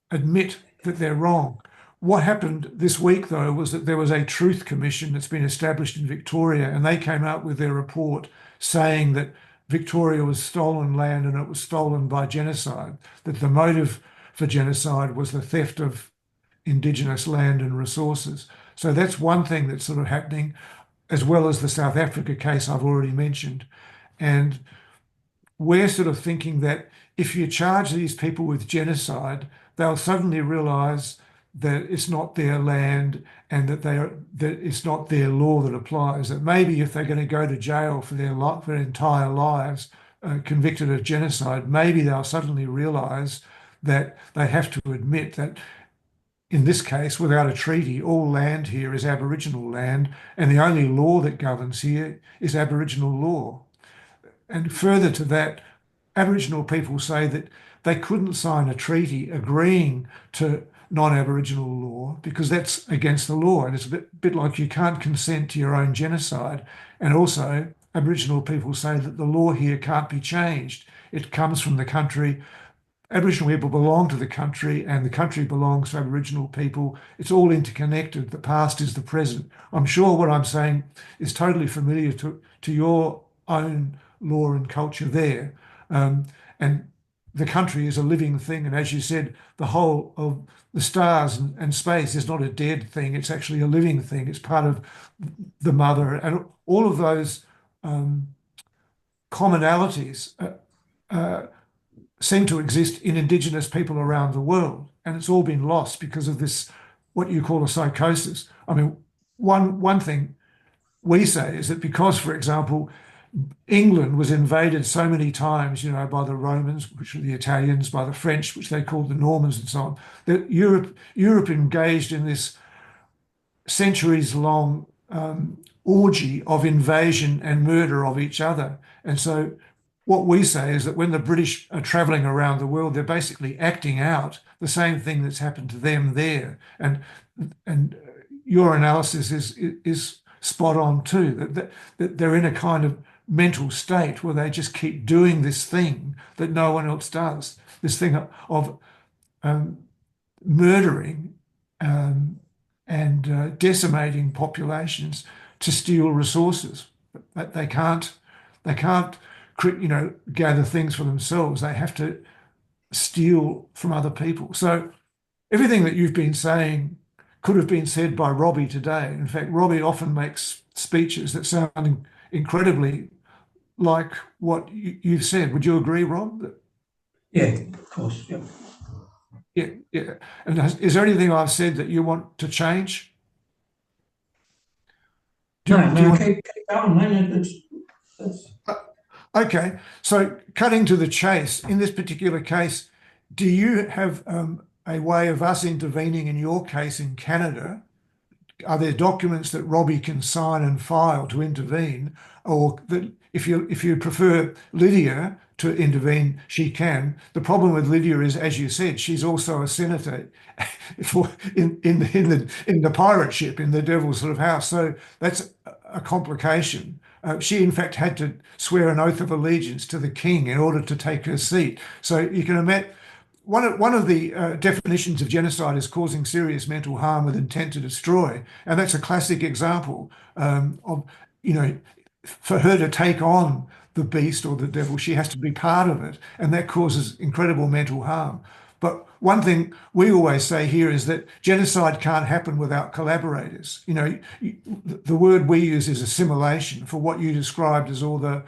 admit that they're wrong. What happened this week, though, was that there was a truth commission that's been established in Victoria, and they came out with their report saying that Victoria was stolen land and it was stolen by genocide, that the motive for genocide was the theft of Indigenous land and resources. So that's one thing that's sort of happening, as well as the South Africa case I've already mentioned. And we're sort of thinking that if you charge these people with genocide, they'll suddenly realise that it's not their land and that it's not their law that applies. That maybe if they're going to go to jail for their entire lives, convicted of genocide, maybe they'll suddenly realise that they have to admit that in this case, without a treaty, all land here is Aboriginal land, and the only law that governs here is Aboriginal law. And further to that, Aboriginal people say that they couldn't sign a treaty agreeing to non-Aboriginal law because that's against the law. And it's a bit like you can't consent to your own genocide. And also, Aboriginal people say that the law here can't be changed. It comes from the country. Aboriginal people belong to the country and the country belongs to Aboriginal people. It's all interconnected. The past is the present. I'm sure what I'm saying is totally familiar to your own law and culture there. And the country is a living thing. And as you said, the whole of the stars and space is not a dead thing. It's actually a living thing. It's part of the mother. And all of those commonalities seem to exist in Indigenous people around the world, and it's all been lost because of this, what you call a psychosis. I mean, one thing we say is that because, for example, England was invaded so many times, you know, by the Romans, which were the Italians, by the French, which they called the Normans, and so on, that Europe engaged in this centuries-long orgy of invasion and murder of each other. And so what we say is that when the British are traveling around the world, they're basically acting out the same thing that's happened to them there. And your analysis is spot on too, that they're in a kind of mental state where they just keep doing this thing that no one else does, this thing of murdering and decimating populations to steal resources. They can't, you know, gather things for themselves. They have to steal from other people. So everything that you've been saying could have been said by Robbie today. In fact, Robbie often makes speeches that sound incredibly like what you've said. Would you agree, Rob? Yeah, of course. Yep. Yeah, yeah. And is there anything I've said that you want to change? Do you want... keep going, man. That's... Okay, so cutting to the chase, in this particular case, do you have a way of us intervening in your case in Canada? Are there documents that Robbie can sign and file to intervene, or that if you prefer Lydia to intervene, she can? The problem with Lydia is, as you said, she's also a senator in the pirate ship in the Devil's sort of house, so that's a complication. She, in fact, had to swear an oath of allegiance to the king in order to take her seat. So you can imagine. One of the definitions of genocide is causing serious mental harm with intent to destroy, and that's a classic example of, you know, for her to take on the beast or the devil, she has to be part of it, and that causes incredible mental harm. But one thing we always say here is that genocide can't happen without collaborators. You know, the word we use is assimilation for what you described as all the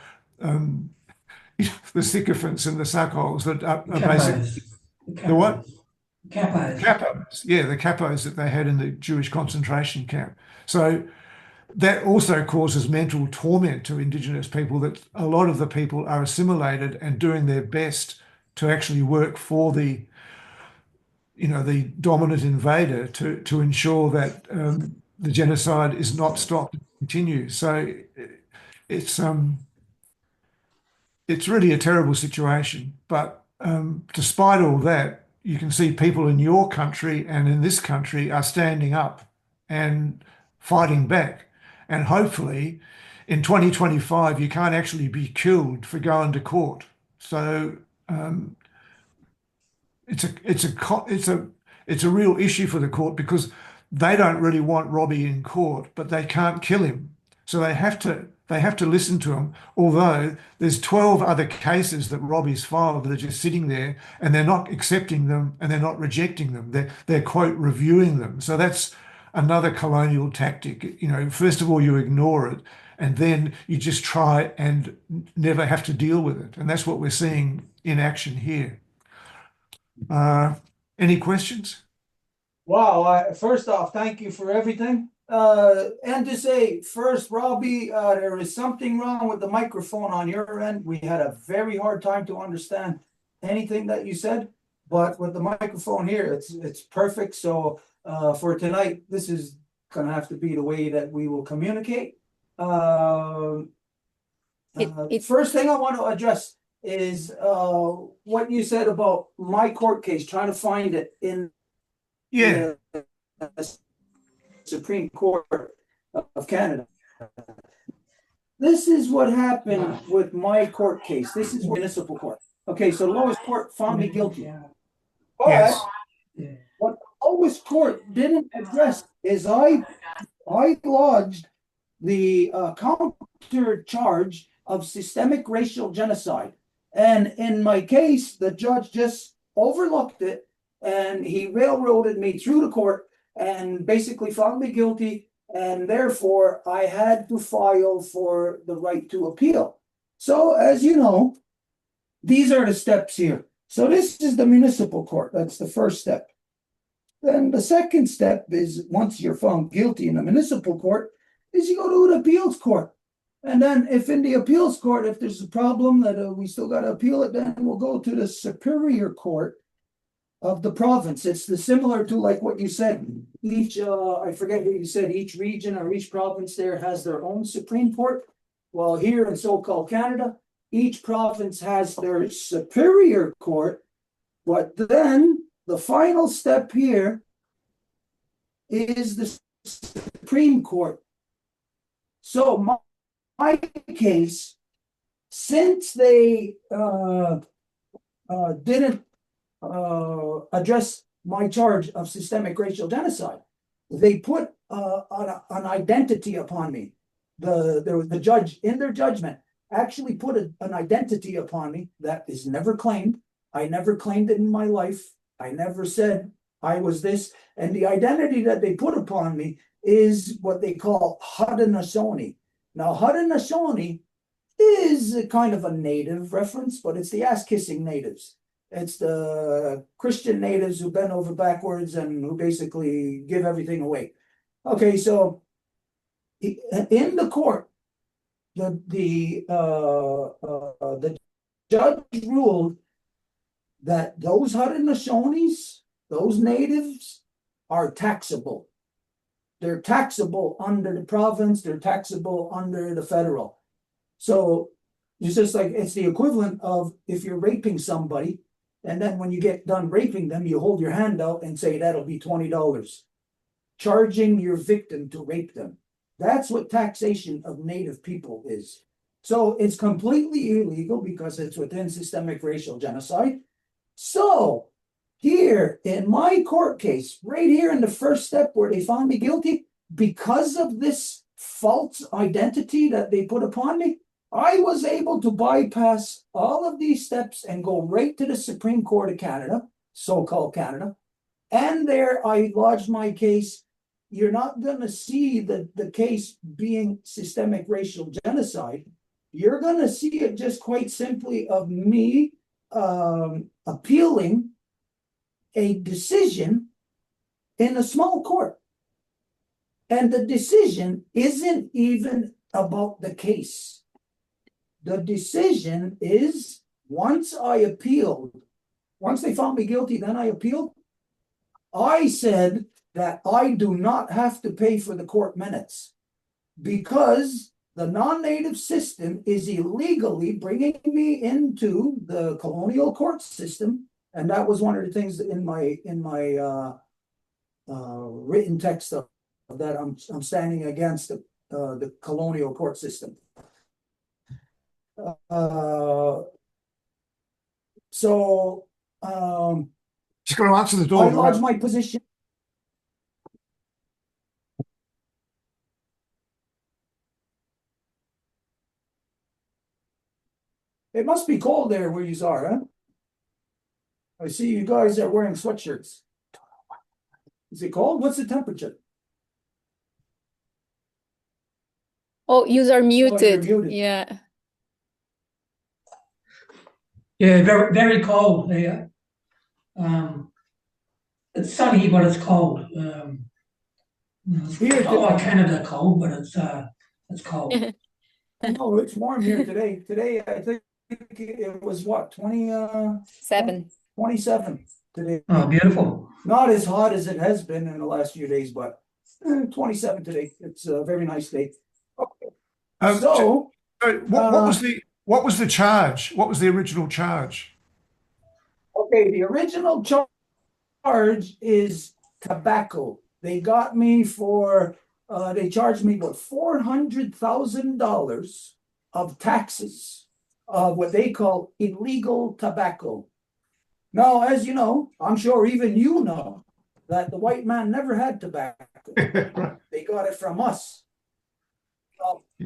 sycophants and the suckholes that are basically... The what? Capos. Capos, yeah, the capos that they had in the Jewish concentration camp. So that also causes mental torment to Indigenous people, that a lot of the people are assimilated and doing their best to actually work for the, you know, the dominant invader to ensure that the genocide is not stopped and continues. So it's really a terrible situation. But despite all that, you can see people in your country and in this country are standing up and fighting back. And hopefully in 2025, you can't actually be killed for going to court. So it's a real issue for the court, because they don't really want Robbie in court, but they can't kill him. So they have to listen to him, although there's 12 other cases that Robbie's filed that are just sitting there, and they're not accepting them and they're not rejecting them. They're quote, reviewing them. So that's another colonial tactic. You know, first of all, you ignore it, and then you just try and never have to deal with it. And that's what we're seeing in action here. Any questions? Wow, first off, thank you for everything. And to say first, Robbie, there is something wrong with the microphone on your end. We had a very hard time to understand anything that you said, but with the microphone here, it's perfect. So for tonight, this is gonna have to be the way that we will communicate. First thing I want to address is what you said about my court case, trying to find it in the Supreme Court of Canada. This is what happened with my court case. This is municipal court. Okay, so the lowest court found me guilty. But Yes. what the lowest court didn't address is I lodged the counter charge of systemic racial genocide. And in my case, the judge just overlooked it, and he railroaded me through the court and basically found me guilty, and therefore I had to file for the right to appeal. So as you know, these are the steps here. So this is the municipal court. That's the first step. Then the second step is once you're found guilty in the municipal court, is you go to an appeals court. And then if in the appeals court, if there's a problem that we still got to appeal it, then we'll go to the superior court of the province. It's similar to like what you said. Each, I forget what you said, each region or each province there has their own Supreme Court. Well, here in so-called Canada, each province has their superior court, but then the final step here is the Supreme Court. So my case, since they didn't address my charge of systemic racial genocide, they put an identity upon me. The judge in their judgment actually put an identity upon me that is never claimed. I never claimed it in my life. I never said I was this. And the identity that they put upon me is what they call Haudenosaunee. Now, Haudenosaunee is a kind of a native reference, but it's the ass-kissing natives. It's the Christian natives who bend over backwards and who basically give everything away. Okay, so in the court, the judge ruled that those Haudenosaunees, those natives, are taxable. They're taxable under the province. They're taxable under the federal. So it's just like it's the equivalent of if you're raping somebody, and then when you get done raping them, you hold your hand out and say that'll be $20, charging your victim to rape them. That's what taxation of Native people is. So it's completely illegal because it's within systemic racial genocide. So here in my court case, right here in the first step where they found me guilty, because of this false identity that they put upon me, I was able to bypass all of these steps and go right to the Supreme Court of Canada, so-called Canada. And there I lodged my case. You're not going to see the case being systemic racial genocide. You're going to see it just quite simply of me appealing a decision in a small court. And the decision isn't even about the case. The decision is once I appealed, once they found me guilty, then I appealed. I said that I do not have to pay for the court minutes because the non-native system is illegally bringing me into the colonial court system. And that was one of the things in my written text of that I'm standing against the colonial court system. Just got to answer the door. I lodged my position. It must be cold there where you are, huh? I see you guys are wearing sweatshirts. Is it cold? What's the temperature? Oh, you are muted. muted. Yeah. Yeah, very, very cold there. It's sunny, but it's cold. Here Not like Canada cold, but it's cold. No, it's warm here today. Today, I think it was what, 7. 27 today. Oh, beautiful. Not as hot as it has been in the last few days, but 27 today. It's a very nice day. Okay. What was the charge? What was the original charge? Okay, the original charge is tobacco. They got me for they charged me with $400,000 of taxes of what they call illegal tobacco. Now, as you know, I'm sure even you know that the white man never had tobacco. They got it from us.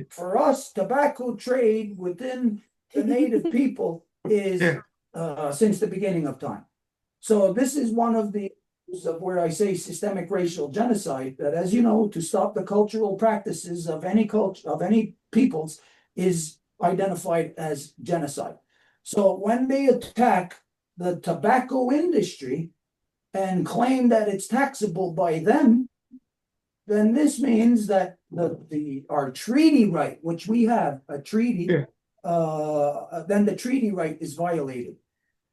For us, tobacco trade within the native people is since the beginning of time. So this is one of the of where I say systemic racial genocide, that, as you know, to stop the cultural practices of any culture, of any peoples, is identified as genocide. So when they attack the tobacco industry and claim that it's taxable by them, then this means that our treaty right, which we have a treaty, Yeah. then the treaty right is violated.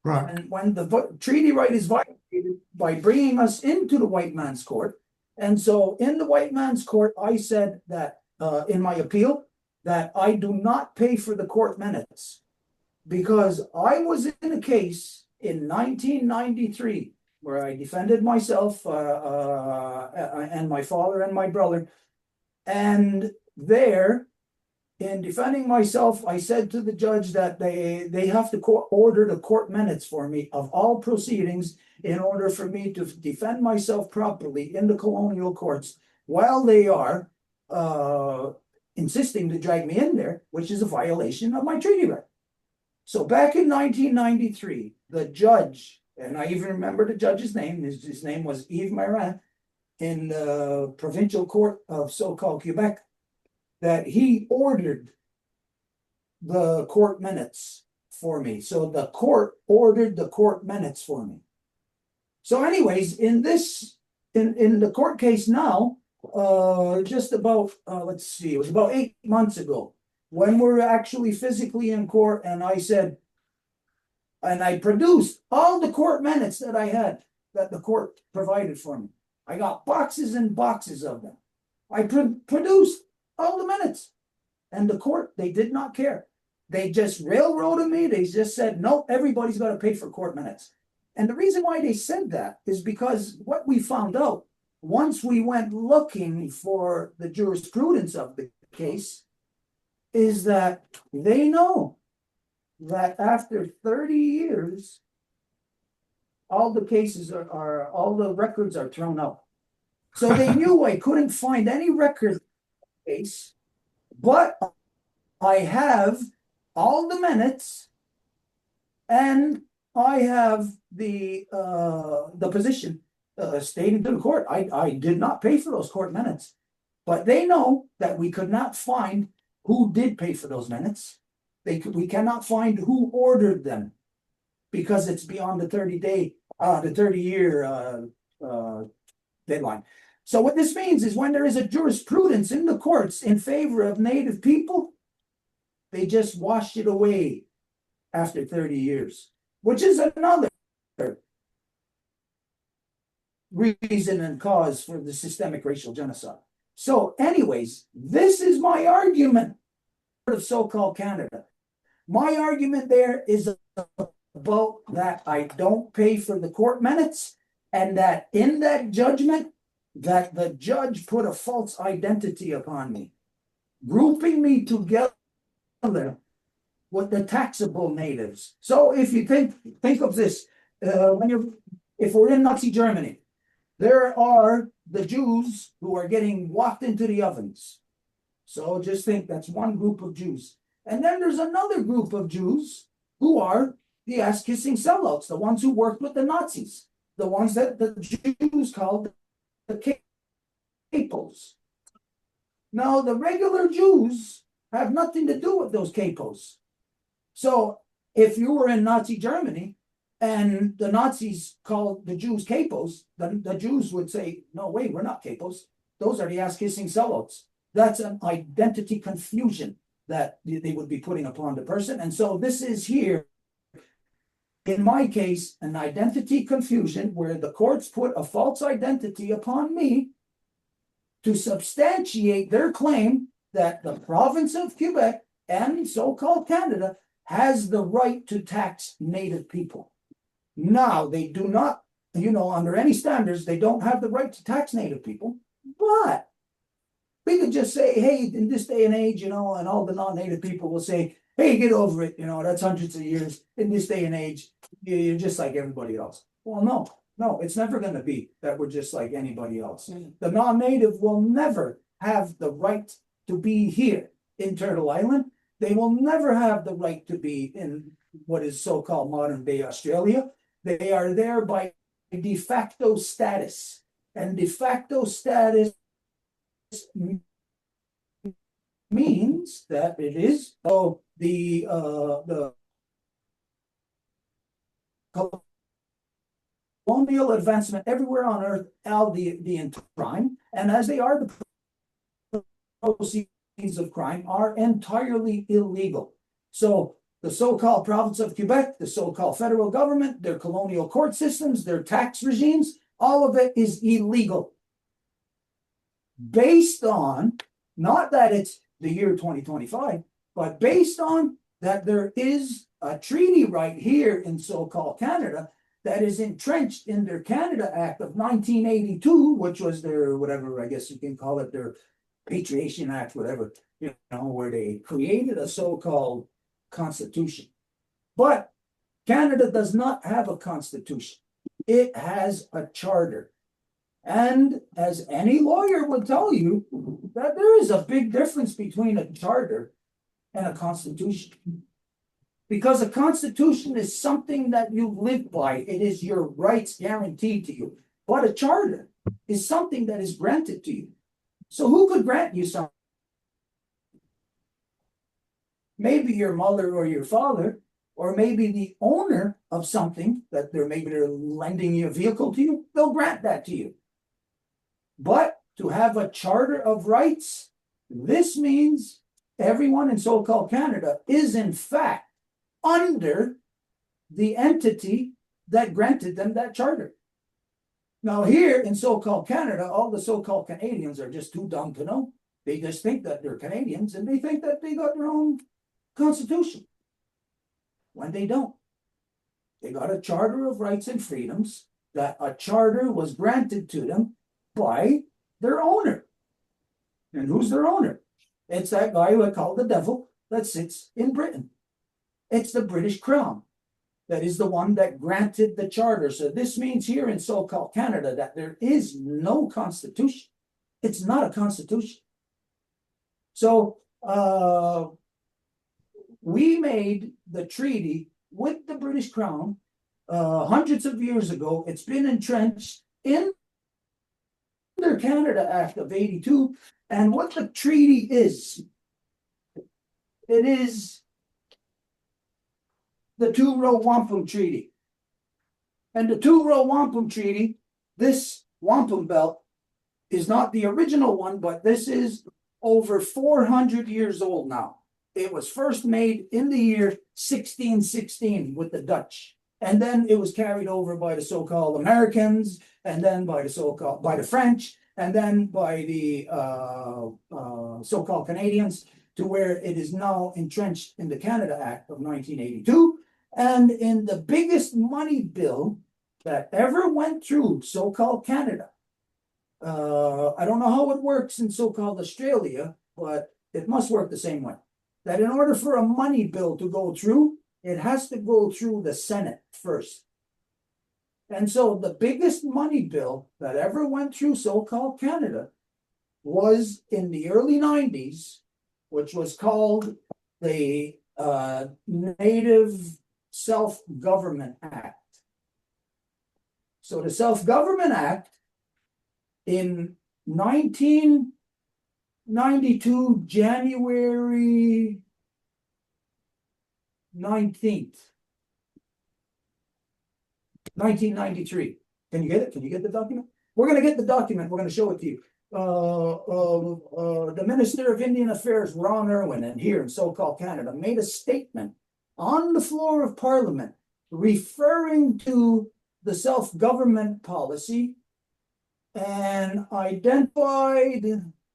Right. And when the treaty right is violated by bringing us into the white man's court, and so in the white man's court, I said that in my appeal that I do not pay for the court minutes because I was in a case in 1993 where I defended myself and my father and my brother. And there, in defending myself, I said to the judge that they have to order the court minutes for me of all proceedings in order for me to defend myself properly in the colonial courts while they are insisting to drag me in there, which is a violation of my treaty right. So back in 1993, the judge, and I even remember the judge's name, his name was Yves Marin, in the provincial court of so-called Quebec, that he ordered the court minutes for me. So the court ordered the court minutes for me. So anyways, in the court case now, just about, let's see, it was about 8 months ago, when we're actually physically in court, and I said, and I produced all the court minutes that I had, that the court provided for me. I got boxes and boxes of them. I produced all the minutes. And the court, they did not care. They just railroaded me. They just said, no, everybody's got to pay for court minutes. And the reason why they said that is because what we found out, once we went looking for the jurisprudence of the case, is that they know that after 30 years, all the cases are all the records are thrown out. So they knew I couldn't find any record case, but I have all the minutes and I have the position stated to the court. I did not pay for those court minutes, but they know that we could not find who did pay for those minutes. We cannot find who ordered them because it's beyond the 30-year deadline. So what this means is when there is a jurisprudence in the courts in favor of Native people, they just wash it away after 30 years, which is another reason and cause for the systemic racial genocide. So anyways, this is my argument of so-called Canada. My argument there is about that I don't pay for the court minutes and that in that judgment, that the judge put a false identity upon me, grouping me together with the taxable natives. So if you think of this, if we're in Nazi Germany, there are the Jews who are getting walked into the ovens. So just think that's one group of Jews. And then there's another group of Jews who are the ass-kissing sellouts, the ones who worked with the Nazis, the ones that the Jews called the capos. Now, the regular Jews have nothing to do with those capos. So if you were in Nazi Germany and the Nazis called the Jews capos, then the Jews would say, no, wait, we're not capos. Those are the ass-kissing sellouts. That's an identity confusion that they would be putting upon the person. And so this is here, in my case, an identity confusion where the courts put a false identity upon me to substantiate their claim that the province of Quebec and so-called Canada has the right to tax Native people. Now, they do not, under any standards, they don't have the right to tax Native people, but we could just say, hey, in this day and age, and all the non-Native people will say, hey, get over it, that's hundreds of years. In this day and age, you're just like everybody else. Well, no, it's never going to be that we're just like anybody else. The non-Native will never have the right to be here in Turtle Island. They will never have the right to be in what is so-called modern-day Australia. They are there by de facto status. And de facto status means that it is, the colonial advancement everywhere on earth, the crime, and as they are, the proceeds of crime are entirely illegal. So the so-called province of Quebec, the so-called federal government, their colonial court systems, their tax regimes, all of it is illegal. Based on, not that it's the year 2025, but based on that there is a treaty right here in so-called Canada that is entrenched in their Canada Act of 1982, which was their, whatever, I guess you can call it, their Patriation Act, whatever, you know, where they created a so-called constitution. But Canada does not have a constitution. It has a charter. And as any lawyer would tell you, that there is a big difference between a charter and a constitution. Because a constitution is something that you live by. It is your rights guaranteed to you. But a charter is something that is granted to you. So who could grant you something? Maybe your mother or your father, or maybe the owner of something that maybe they're lending you a vehicle to you, they'll grant that to you. But to have a charter of rights, this means everyone in so-called Canada is in fact under the entity that granted them that charter. Now here in so-called Canada, all the so-called Canadians are just too dumb to know. They just think that they're Canadians and they think that they got their own constitution. When they don't. They got a charter of rights and freedoms that a charter was granted to them by their owner. And who's their owner? It's that guy who I call the devil that sits in Britain. It's the British Crown. That is the one that granted the charter. So this means here in so-called Canada that there is no constitution. It's not a constitution. So we made the treaty with the British Crown hundreds of years ago. It's been entrenched in their Canada Act of 82. And what the treaty is, it is the Two-Row Wampum Treaty. And the Two-Row Wampum Treaty, this wampum belt is not the original one, but this is over 400 years old now. It was first made in the year 1616 with the Dutch. And then it was carried over by the so-called Americans, and then by the French, and then by the so-called Canadians, to where it is now entrenched in the Canada Act of 1982. And in the biggest money bill that ever went through so-called Canada, I don't know how it works in so-called Australia, but it must work the same way. That in order for a money bill to go through, it has to go through the Senate first. And so the biggest money bill that ever went through so-called Canada was in the early 90s, which was called the Native Self-Government Act. So the Self-Government Act in 1992, January 19th, 1993. Can you get it? Can you get the document? We're going to get the document. We're going to show it to you. The Minister of Indian Affairs, Ron Irwin, and here in so-called Canada, made a statement on the floor of Parliament referring to the self-government policy and identified,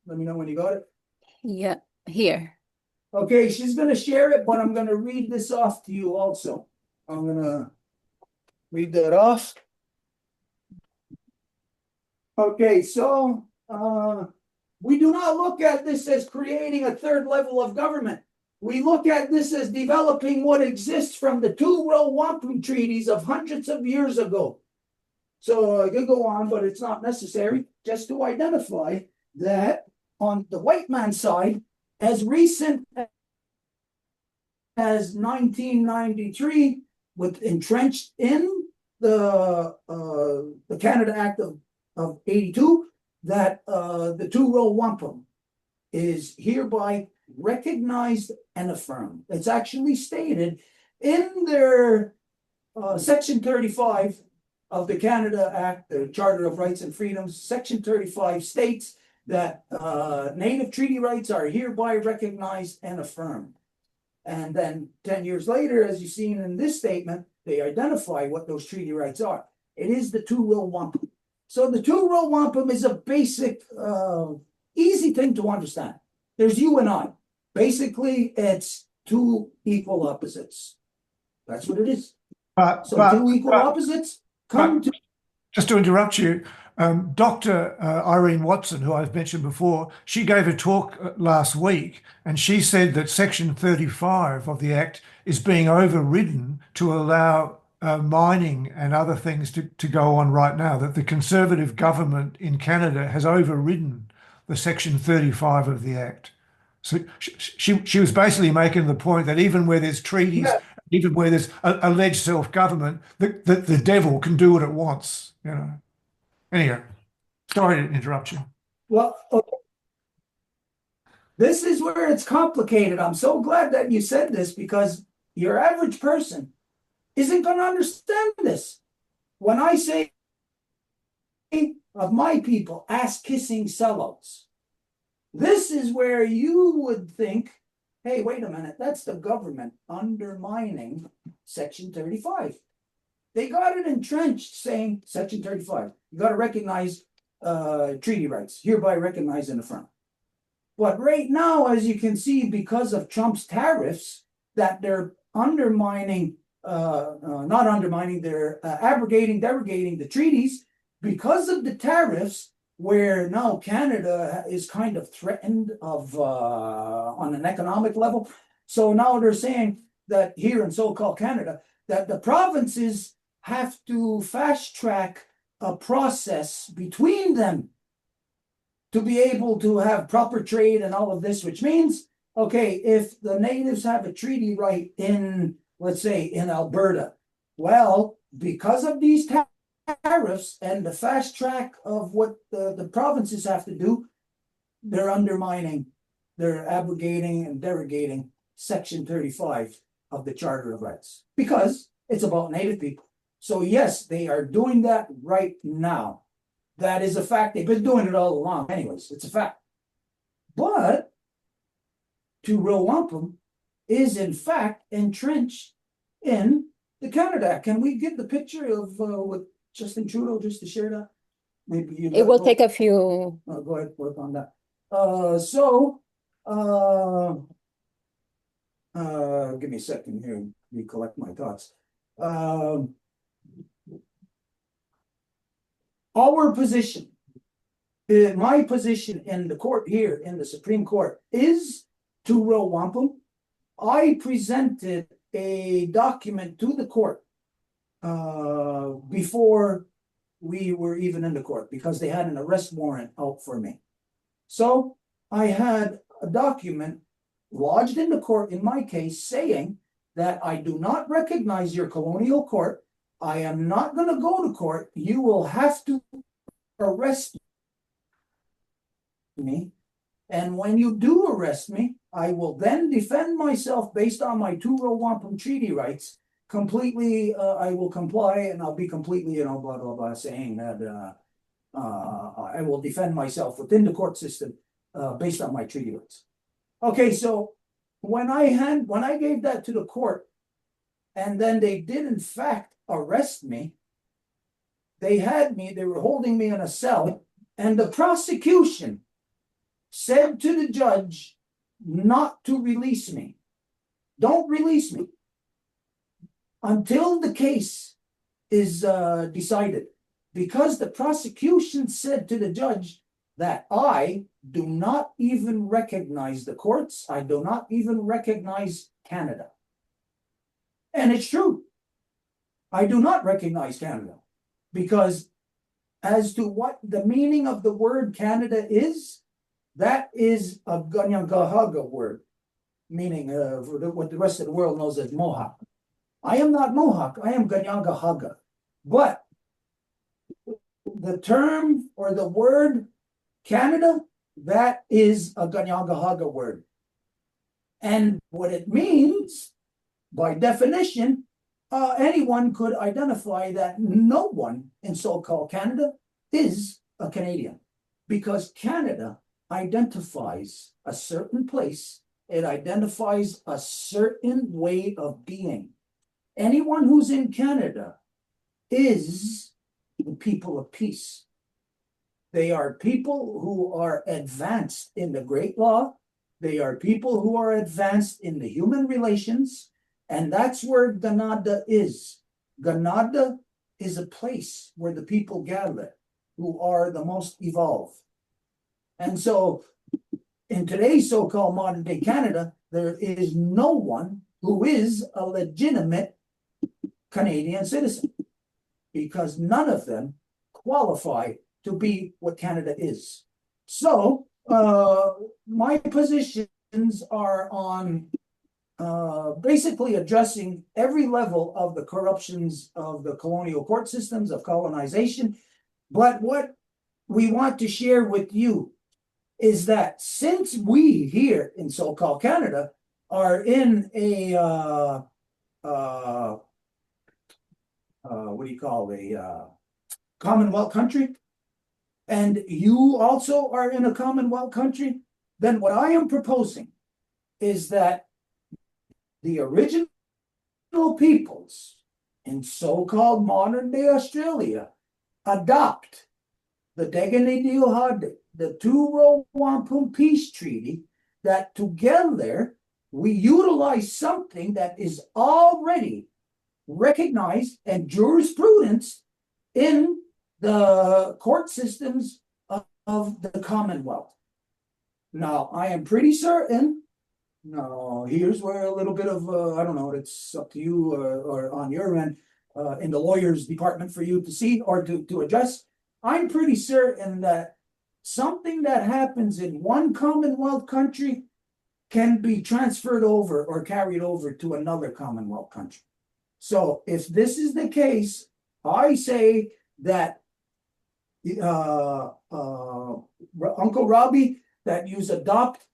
let me know when you got it. Yeah, here. Okay, she's going to share it, but I'm going to read this off to you also. I'm going to read that off. Okay, so we do not look at this as creating a third level of government. We look at this as developing what exists from the Two-Row Wampum treaties of hundreds of years ago. So I could go on, but it's not necessary, just to identify that on the white man's side, as recent as 1993, with entrenched in the Canada Act of 82, that the Two-Row Wampum is hereby recognized and affirmed. It's actually stated in their Section 35 of the Canada Act, the Charter of Rights and Freedoms. Section 35 states that Native treaty rights are hereby recognized and affirmed. And then 10 years later, as you've seen in this statement, they identify what those treaty rights are. It is the two-row wampum. So the two-row wampum is a basic, easy thing to understand. There's you and I. Basically, it's two equal opposites. That's what it is. So two equal opposites come to. Just to interrupt you, Dr. Irene Watson, who I've mentioned before, she gave a talk last week, and she said that Section 35 of the Act is being overridden to allow mining and other things to go on right now, that the Conservative government in Canada has overridden the Section 35 of the Act. So she was basically making the point that even where there's treaties, even where there's alleged self-government, the devil can do what it wants, you know. Anyway, sorry to interrupt you. Well, okay. This is where it's complicated. I'm so glad that you said this, because your average person isn't going to understand this. When I say of my people, ass-kissing sellouts, this is where you would think, hey, wait a minute, that's the government undermining Section 35. They got it entrenched saying Section 35. You got to recognize treaty rights, hereby recognized and affirmed. But right now, as you can see, because of Trump's tariffs, that they're undermining, not undermining, they're abrogating, derogating the treaties because of the tariffs, where now Canada is kind of threatened of on an economic level. So now they're saying that here in so-called Canada, that the provinces have to fast track a process between them to be able to have proper trade and all of this, which means, okay, if the natives have a treaty right in, let's say, in Alberta, well, because of these tariffs and the fast track of what the provinces have to do, they're undermining, they're abrogating and derogating Section 35 of the Charter of Rights, because it's about Native people. So yes, they are doing that right now. That is a fact. They've been doing it all along. Anyways, it's a fact. But two-row wampum is in fact entrenched in the Canada Act. Can we get the picture of what Justin Trudeau, just to share that? Maybe you. It will take a few. Go ahead, work on that. Give me a second here. Recollect my thoughts. Our position, my position in the court here in the Supreme Court is two-row wampum. I presented a document to the court before we were even in the court, because they had an arrest warrant out for me. So I had a document lodged in the court in my case saying that I do not recognize your colonial court. I am not going to go to court. You will have to arrest me. And when you do arrest me, I will then defend myself based on my two-row wampum treaty rights. Completely, I will comply, and I'll be completely, blah, blah, blah, saying that I will defend myself within the court system based on my treaty rights. Okay, so when I gave that to the court, and then they did in fact arrest me, they were holding me in a cell, and the prosecution said to the judge not to release me. Don't release me until the case is decided, because the prosecution said to the judge that I do not even recognize the courts. I do not even recognize Canada. And it's true. I do not recognize Canada, because as to what the meaning of the word Canada is, that is a Ganyangahaga word, meaning what the rest of the world knows as Mohawk. I am not Mohawk, I am Ganyangahaga. But the term or the word Canada, that is a Ganyangahaga word. And what it means, by definition, anyone could identify that no one in so-called Canada is a Canadian, because Canada identifies a certain place, it identifies a certain way of being. Anyone who's in Canada is the people of peace. They are people who are advanced in the great law. They are people who are advanced in the human relations. And that's where Ganada is. Ganada is a place where the people gather who are the most evolved. And so in today's so-called modern day Canada, there is no one who is a legitimate Canadian citizen, because none of them qualify to be what Canada is. So my positions are on basically addressing every level of the corruptions of the colonial court systems, of colonization. But what we want to share with you is that since we here in so-called Canada are in a what do you call a Commonwealth country, and you also are in a Commonwealth country, then what I am proposing is that the original peoples in so-called modern day Australia adopt the Deganidiohade, the two-row Wampum peace treaty, that together we utilize something that is already recognized and jurisprudence in the court systems of the Commonwealth. Now, I am pretty certain, no, here's where a little bit of, I don't know, it's up to you or on your end, in the lawyer's department for you to see or to address. I'm pretty certain that something that happens in one Commonwealth country can be transferred over or carried over to another Commonwealth country. So if this is the case, I say that Uncle Robbie, that you adopt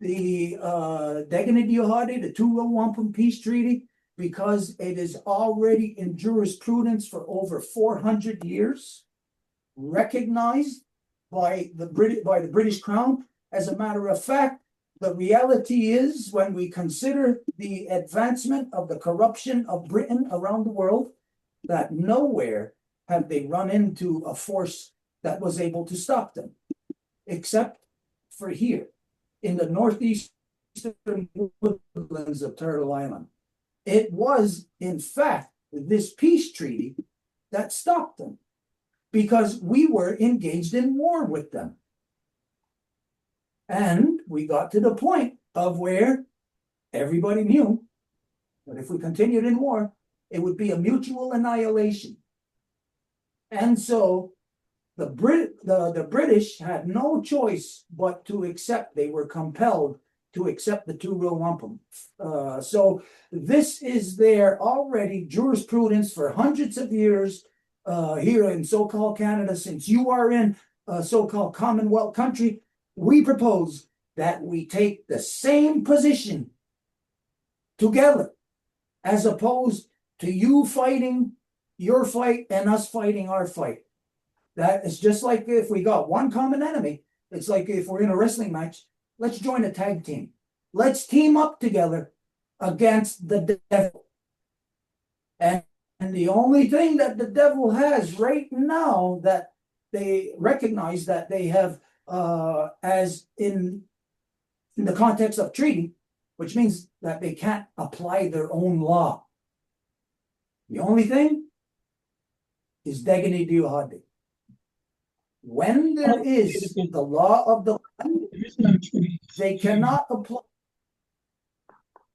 the Deganidiohade, the two-row Wampum peace treaty, because it is already in jurisprudence for over 400 years, recognized by the British Crown. As a matter of fact, the reality is, when we consider the advancement of the corruption of Britain around the world, that nowhere have they run into a force that was able to stop them, except for here in the northeastern woodlands of Turtle Island. It was, in fact, this peace treaty that stopped them, because we were engaged in war with them. And we got to the point of where everybody knew that if we continued in war, it would be a mutual annihilation. And so the British had no choice but to accept. They were compelled to accept the two-row Wampum. So this is their already jurisprudence for hundreds of years here in so-called Canada. Since you are in a so-called Commonwealth country, we propose that we take the same position together, as opposed to you fighting your fight and us fighting our fight. That is just like if we got one common enemy. It's like if we're in a wrestling match, let's join a tag team. Let's team up together against the devil. And the only thing that the devil has right now that they recognize that they have, as in the context of treaty, which means that they can't apply their own law. The only thing is Deganidiohade. When there is the law of the land, they cannot apply.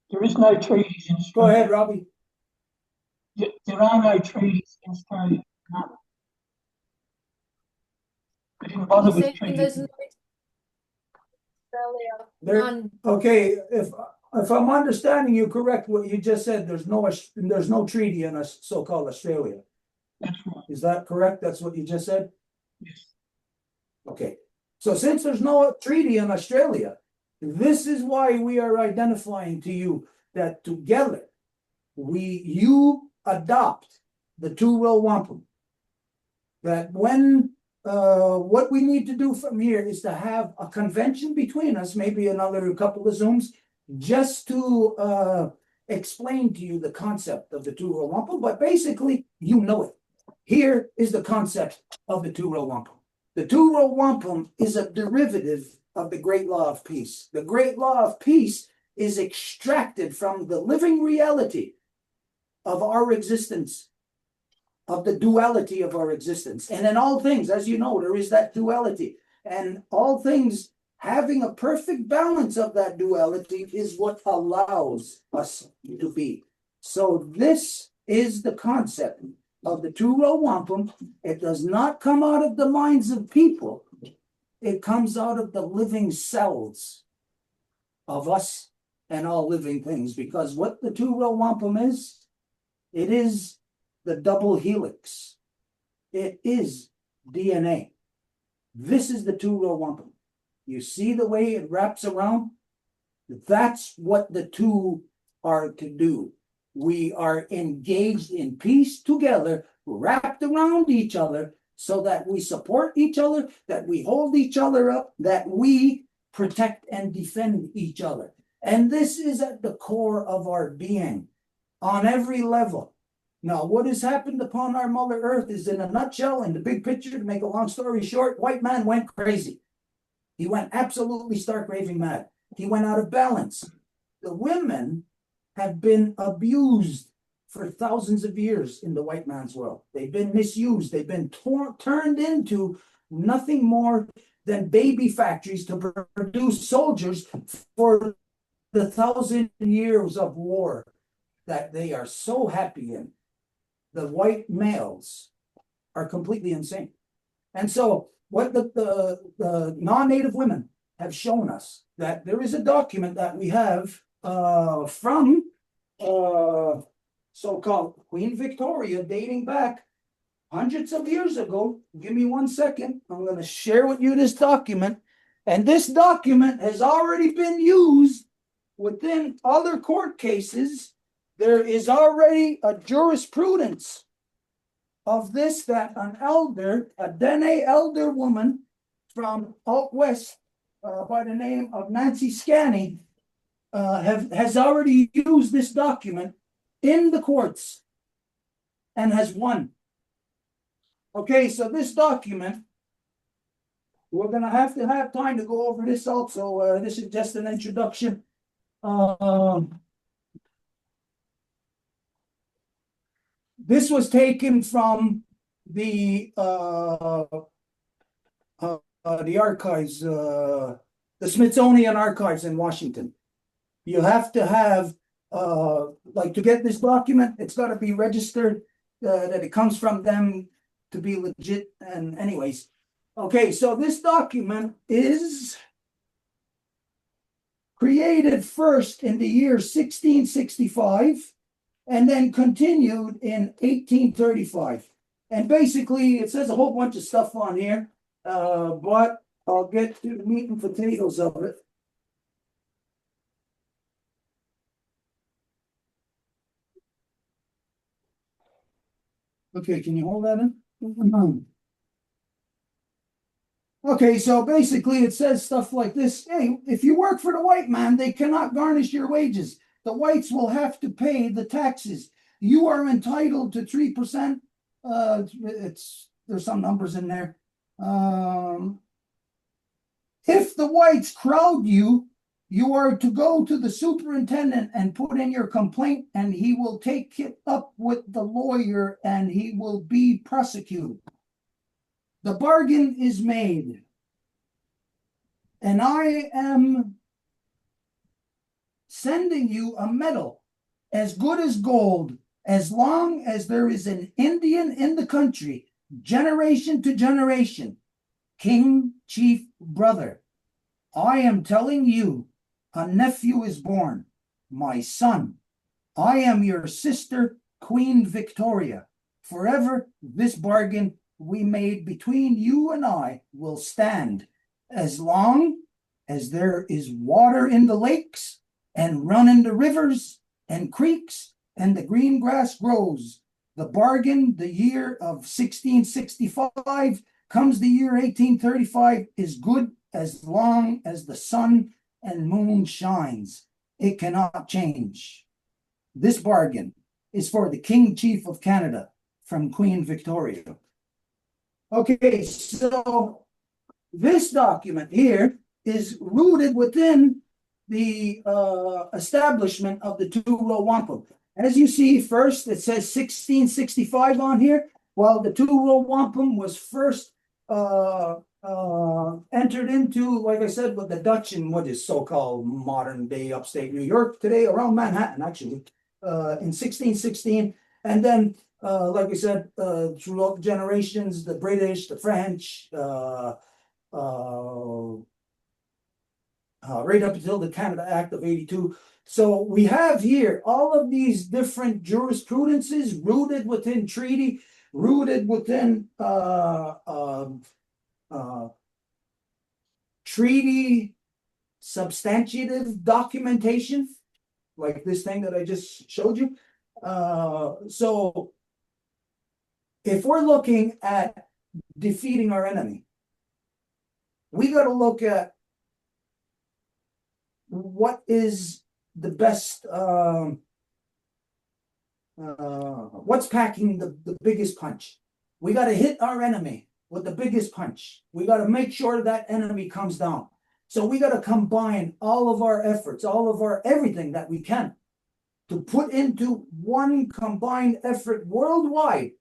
There is no treaties in Australia. Go ahead, Robbie. There are no treaties in Australia. None. They didn't bother You with say treaties. there's no Australia. There, None. okay, if I'm understanding you correct, what you just said, there's no treaty in a so-called Australia. That's right. Is that correct? That's what you just said? Yes. Okay. So since there's no treaty in Australia, This is why we are identifying to you that together you adopt the two-row wampum. That when what we need to do from here is to have a convention between us, maybe another couple of Zooms, just to explain to you the concept of the two-row wampum, but basically you know it. Here is the concept of the two-row wampum. The two-row wampum is a derivative of the great law of peace. The great law of peace is extracted from the living reality of our existence, of the duality of our existence. And in all things, as you know, there is that duality. And all things having a perfect balance of that duality is what allows us to be. So this is the concept of the two-row wampum. It does not come out of the minds of people. It comes out of the living cells of us and all living things. Because what the two-row wampum is, it is the double helix. It is DNA. This is the two-row wampum. You see the way it wraps around? That's what the two are to do. We are engaged in peace together, wrapped around each other, so that we support each other, that we hold each other up, that we protect and defend each other. And this is at the core of our being, on every level. Now, what has happened upon our Mother Earth is, in a nutshell, in the big picture, to make a long story short, white man went crazy. He went absolutely stark raving mad. He went out of balance. The women have been abused for thousands of years in the white man's world. They've been misused. They've been turned into nothing more than baby factories to produce soldiers for the 1,000 years of war that they are so happy in. The white males are completely insane. And so what the non-native women have shown us, that there is a document that we have from so-called Queen Victoria, dating back hundreds of years ago. Give me 1 second. I'm going to share with you this document. And this document has already been used within other court cases. There is already a jurisprudence of this, that an elder, a Dene elder woman from out west by the name of Nancy Scanney, has already used this document in the courts and has won. Okay, so this document, we're going to have time to go over this also. This is just an introduction. This was taken from the archives, the Smithsonian Archives in Washington. You have to have, like, to get this document, it's got to be registered that it comes from them to be legit. And anyways, okay, so this document is created first in the year 1665 and then continued in 1835. And basically, it says a whole bunch of stuff on here, but I'll get to the meat and potatoes of it. Okay, can you hold that in? Okay, so basically it says stuff like this. Hey, if you work for the white man, they cannot garnish your wages. The whites will have to pay the taxes. You are entitled to 3%. There's some numbers in there. If the whites crowd you, you are to go to the superintendent and put in your complaint, and he will take it up with the lawyer and he will be prosecuted. The bargain is made. And I am sending you a medal as good as gold, as long as there is an Indian in the country, generation to generation. King, chief, brother, I am telling you, a nephew is born, my son. I am your sister, Queen Victoria. Forever, this bargain we made between you and I will stand, as long as there is water in the lakes and run in the rivers and creeks, and the green grass grows. The bargain, the year of 1665, comes the year 1835, is good as long as the sun and moon shines. It cannot change. This bargain is for the King Chief of Canada from Queen Victoria. Okay, so this document here is rooted within the establishment of the two-row wampum. As you see, first it says 1665 on here, while the two-row wampum was first entered into, like I said, with the Dutch in what is so-called modern-day upstate New York today, around Manhattan, actually, in 1616. And then, like I said, throughout generations, the British, the French, right up until the Canada Act of 82. So we have here all of these different jurisprudences rooted within treaty, rooted within treaty substantive documentation, like this thing that I just showed you. So if we're looking at defeating our enemy, we got to look at what is the best, what's packing the biggest punch. We got to hit our enemy with the biggest punch. We got to make sure that enemy comes down. So we got to combine all of our efforts, all of our everything that we can to put into one combined effort worldwide.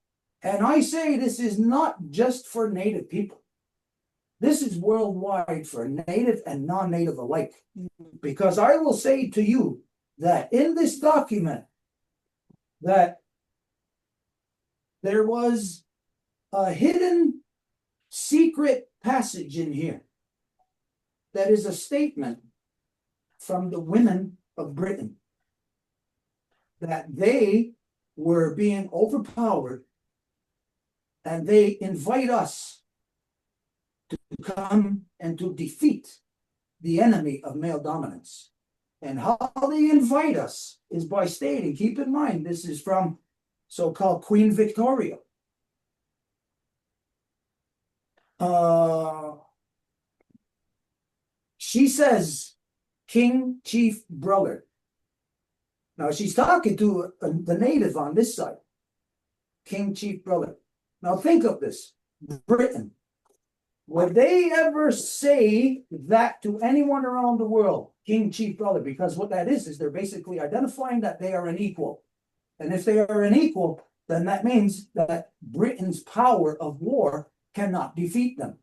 And I say this is not just for Native people. This is worldwide for Native and non-Native alike. Because I will say to you that in this document, that there was a hidden secret passage in here that is a statement from the women of Britain that they were being overpowered and they invite us to come and to defeat the enemy of male dominance. And how they invite us is by stating, keep in mind, this is from so-called Queen Victoria. She says, King Chief Brother. Now she's talking to the native on this side. King Chief Brother. Now think of this. Britain. Would they ever say that to anyone around the world? King Chief Brother. Because what that is they're basically identifying that they are an equal. And if they are an equal, then that means that Britain's power of war cannot defeat them.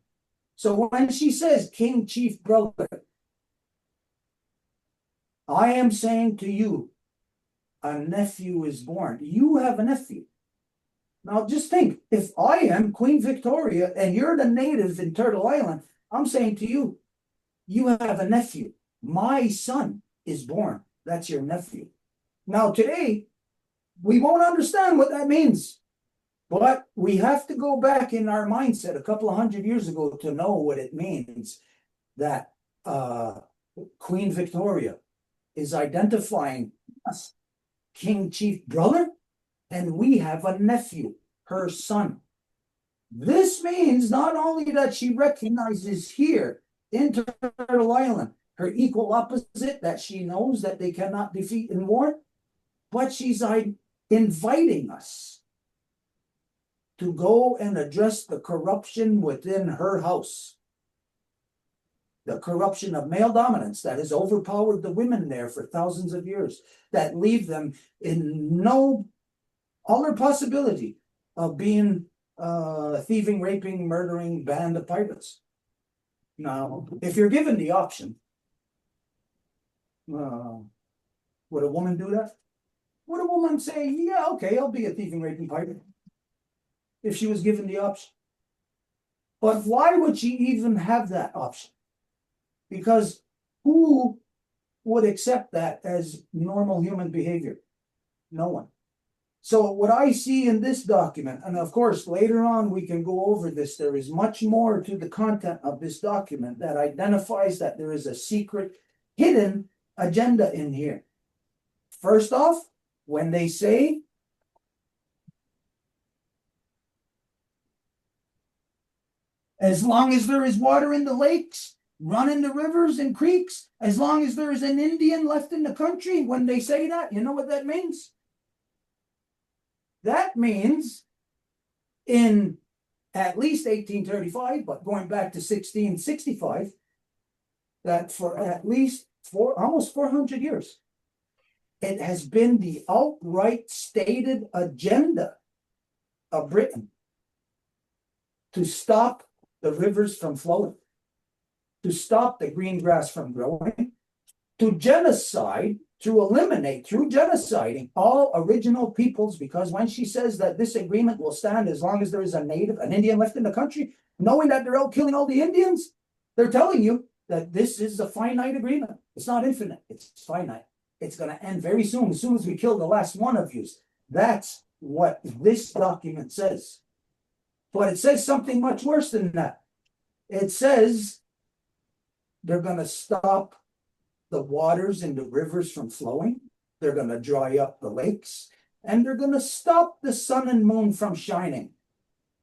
So when she says, King Chief Brother, I am saying to you, a nephew is born. You have a nephew. Now just think, if I am Queen Victoria and you're the native in Turtle Island, I'm saying to you, you have a nephew. My son is born. That's your nephew. Now today, we won't understand what that means. But we have to go back in our mindset a couple of 100 years ago to know what it means that Queen Victoria is identifying us, King Chief Brother, and we have a nephew, her son. This means not only that she recognizes here in Turtle Island her equal opposite that she knows that they cannot defeat in war, but she's inviting us to go and address the corruption within her house. The corruption of male dominance that has overpowered the women there for thousands of years, that leave them in no other possibility of being thieving, raping, murdering band of pirates. Now, if you're given the option, would a woman do that? Would a woman say, yeah, okay, I'll be a thieving, raping pirate? If she was given the option. But why would she even have that option? Because who would accept that as normal human behavior? No one. So what I see in this document, and of course, later on, we can go over this, there is much more to the content of this document that identifies that there is a secret, hidden agenda in here. First off, when they say as long as there is water in the lakes, run in the rivers and creeks, as long as there is an Indian left in the country, when they say that, you know what that means? That means in at least 1835, but going back to 1665, that for at least almost 400 years, it has been the outright stated agenda of Britain to stop the rivers from flowing, to stop the green grass from growing, to genocide, to eliminate through genociding all original peoples, because when she says that this agreement will stand as long as there is an Indian left in the country, knowing that they're out killing all the Indians, they're telling you that this is a finite agreement. It's not infinite, it's finite. It's going to end very soon as we kill the last one of you. That's what this document says. But it says something much worse than that. It says they're going to stop the waters in the rivers from flowing. They're going to dry up the lakes, and they're going to stop the sun and moon from shining.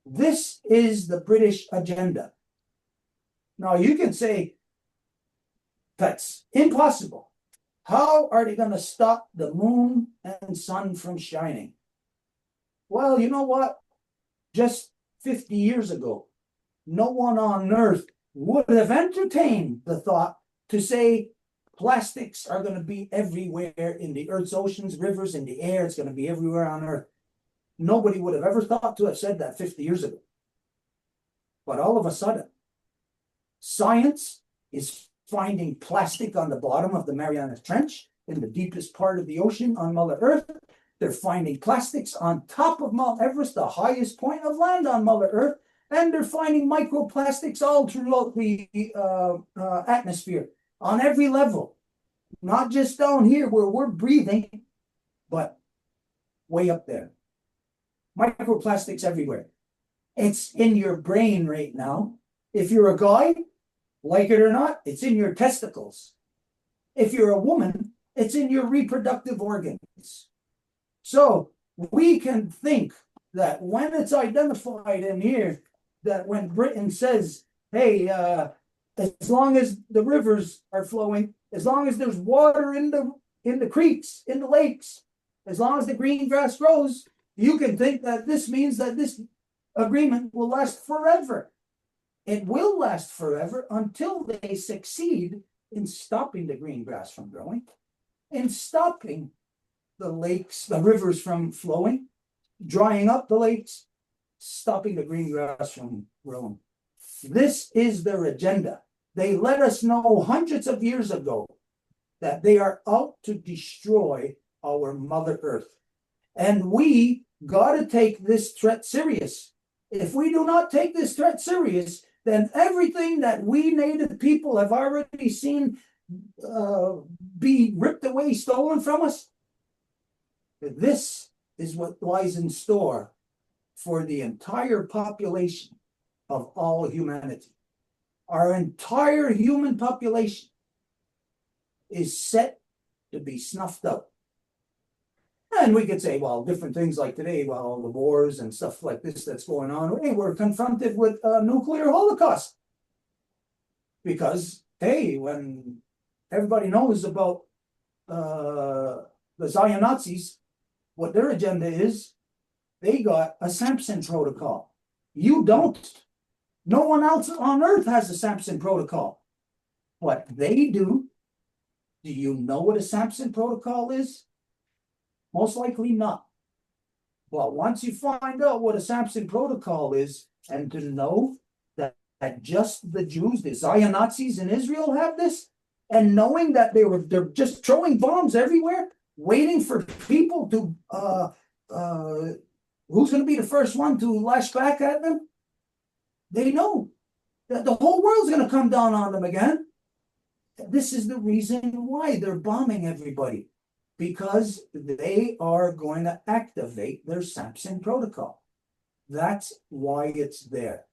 This is the British agenda. Now you can say that's impossible. How are they going to stop the moon and sun from shining? Well, you know what? Just 50 years ago, no one on earth would have entertained the thought to say plastics are going to be everywhere in the earth's oceans, rivers, in the air. It's going to be everywhere on earth. Nobody would have ever thought to have said that 50 years ago. But all of a sudden, science is finding plastic on the bottom of the Mariana Trench in the deepest part of the ocean on Mother Earth. They're finding plastics on top of Mount Everest, the highest point of land on Mother Earth, and they're finding microplastics all throughout the atmosphere on every level, not just down here where we're breathing, but way up there. Microplastics everywhere. It's in your brain right now. If you're a guy, like it or not, it's in your testicles. If you're a woman, it's in your reproductive organs. So we can think that when it's identified in here, that when Britain says, hey, as long as the rivers are flowing, as long as there's water in the creeks, in the lakes, as long as the green grass grows, you can think that this means that this agreement will last forever. It will last forever until they succeed in stopping the green grass from growing, in stopping the lakes, the rivers from flowing, drying up the lakes, stopping the green grass from growing. This is their agenda. They let us know hundreds of years ago that they are out to destroy our Mother Earth. And we got to take this threat serious. If we do not take this threat serious, then everything that we native people have already seen be ripped away, stolen from us, this is what lies in store for the entire population of all humanity. Our entire human population is set to be snuffed out. And we could say, well, different things like today, well, the wars and stuff like this that's going on, hey, we're confronted with a nuclear holocaust. Because, hey, when everybody knows about the Zion Nazis, what their agenda is, they got a Samson protocol. You don't. No one else on earth has a Samson protocol. What they do you know what a Samson protocol is? Most likely not. But once you find out what a Samson protocol is, and to know that just the Jews, the Zion Nazis in Israel have this, and knowing that they're just throwing bombs everywhere, waiting for people to who's going to be the first one to lash back at them? They know that the whole world's going to come down on them again. This is the reason why they're bombing everybody. because they are going to activate their Sampson protocol. That's why it's there.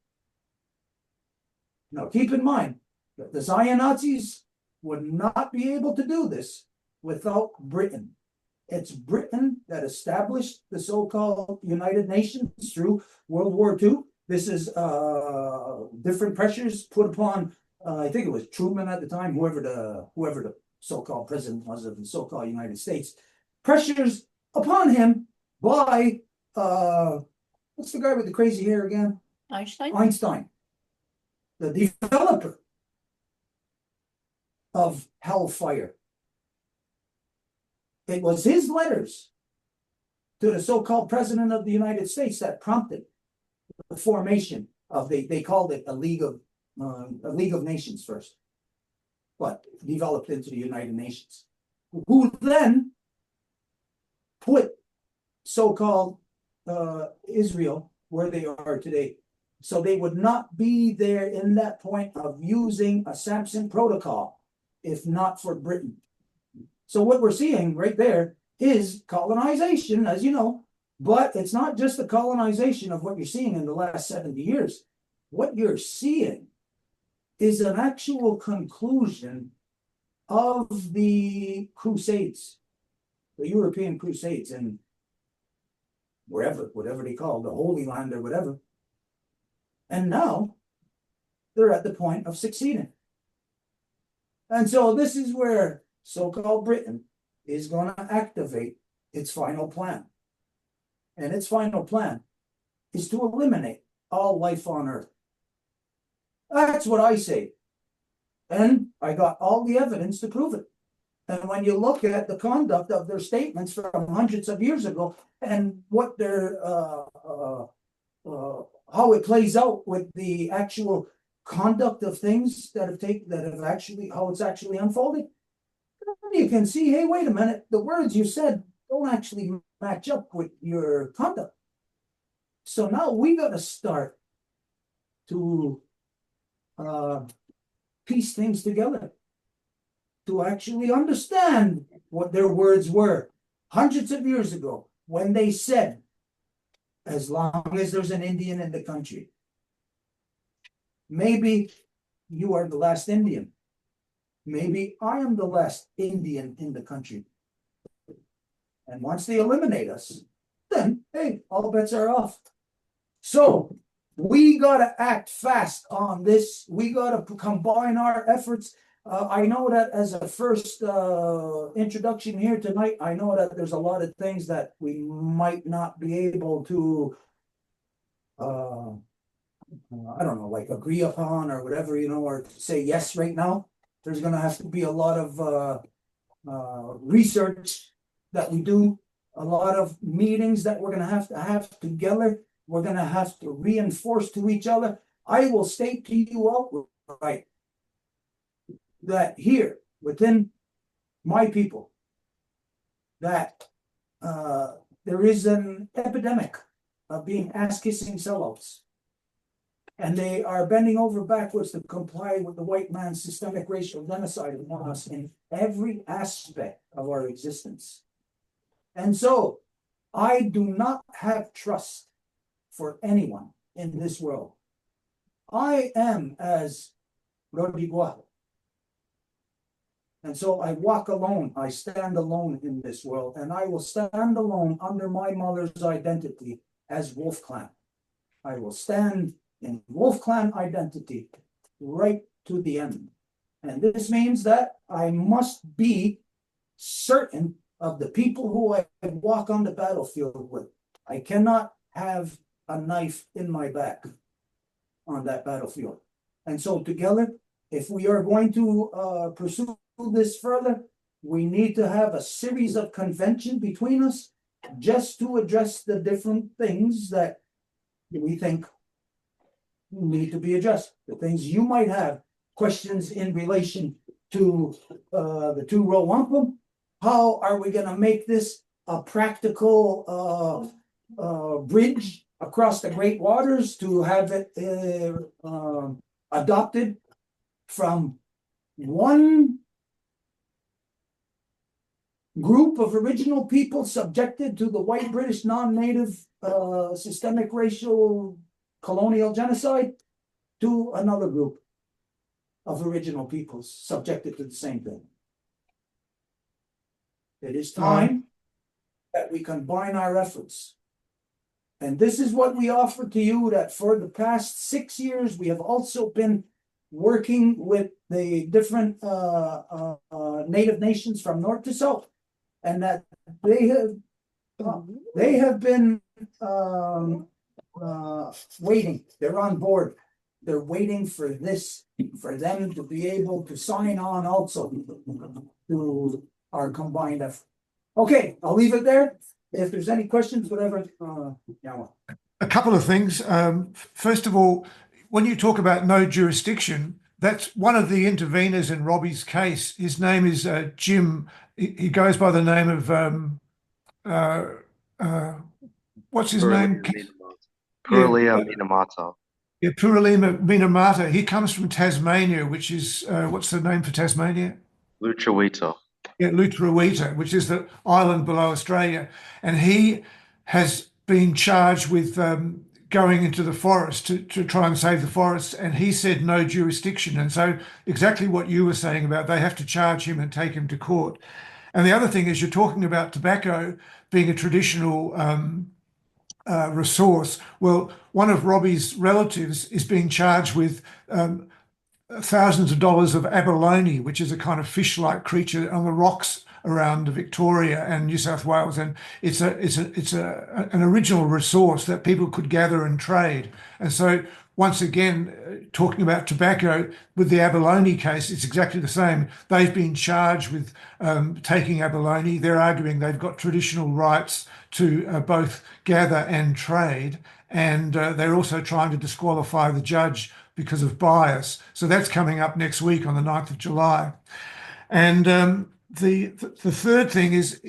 Now, keep in mind that the Zion Nazis would not be able to do this without Britain. It's Britain that established the so-called United Nations through World War II. This is different pressures put upon, I think it was Truman at the time, whoever the so-called president was of the so-called United States, pressures upon him by, what's the guy with the crazy hair again? Einstein, the developer of hellfire. It was his letters to the so-called president of the United States that prompted the formation of they called it a League of Nations first, but developed into the United Nations, who then put so-called Israel where they are today. So they would not be there in that point of using a Sampson protocol if not for Britain. So what we're seeing right there is colonization, as you know, but it's not just the colonization of what you're seeing in the last 70 years. What you're seeing is an actual conclusion of the Crusades, the European Crusades, and whatever they call the Holy Land or whatever. And now they're at the point of succeeding. And so this is where so-called Britain is going to activate its final plan. And its final plan is to eliminate all life on Earth. That's what I say. And I got all the evidence to prove it. And when you look at the conduct of their statements from hundreds of years ago and what their how it plays out with the actual conduct of things that have actually how it's actually unfolded, you can see, hey, wait a minute, the words you said don't actually match up with your conduct. So now we got to start to piece things together to actually understand what their words were hundreds of years ago when they said, as long as there's an Indian in the country, maybe you are the last Indian. Maybe I am the last Indian in the country. And once they eliminate us, then, hey, all bets are off. So we got to act fast on this. We got to combine our efforts. I know that as a first introduction here tonight, I know that there's a lot of things that we might not be able to, I don't know, like agree upon or whatever, or say yes right now. There's going to have to be a lot of research that we do, a lot of meetings that we're going to have together. We're going to have to reinforce to each other. I will state to you outright that here within my people, that there is an epidemic of being ass-kissing sellouts. And they are bending over backwards to comply with the white man's systemic racial genocide upon us in every aspect of our existence. And so I do not have trust for anyone in this world. I am as Rodrigo. And so I walk alone, I stand alone in this world, and I will stand alone under my mother's identity as Wolf Clan. I will stand in Wolf Clan identity right to the end. And this means that I must be certain of the people who I walk on the battlefield with. I cannot have a knife in my back on that battlefield. And so together, if we are going to pursue this further, we need to have a series of convention between us just to address the different things that we think need to be addressed. The things you might have questions in relation to the two-row wampum. How are we going to make this a practical bridge across the great waters to have it adopted from one group of original people subjected to the white British non-native systemic racial colonial genocide to another group of original peoples subjected to the same thing. It is time that we combine our efforts. And this is what we offer to you, that for the past 6 years, we have also been working with the different native nations from north to south. And that they have been waiting. They're on board. They're waiting for this, for them to be able to sign on also to our combined effort. Okay, I'll leave it there. If there's any questions, whatever, yeah. A couple of things. First of all, when you talk about no jurisdiction, that's one of the interveners in Robbie's case. His name is Jim. He goes by the name of what's his name? Purulima Minamata. Yeah, Purulima Minamata. He comes from Tasmania, which is what's the name for Tasmania? Lutruwita. Yeah, Lutruwita, which is the island below Australia, and he has been charged with going into the forest to try and save the forests, and he said no jurisdiction. And so exactly what you were saying about they have to charge him and take him to court. And the other thing is you're talking about tobacco being a traditional resource. Well, one of Robbie's relatives is being charged with thousands of dollars of abalone, which is a kind of fish-like creature on the rocks around Victoria and New South Wales, and it's an original resource that people could gather and trade. And so once again, talking about tobacco with the abalone case, it's exactly the same. They've been charged with taking abalone. They're arguing they've got traditional rights to both gather and trade, and they're also trying to disqualify the judge because of bias. So that's coming up next week on the 9th of July. And the third thing is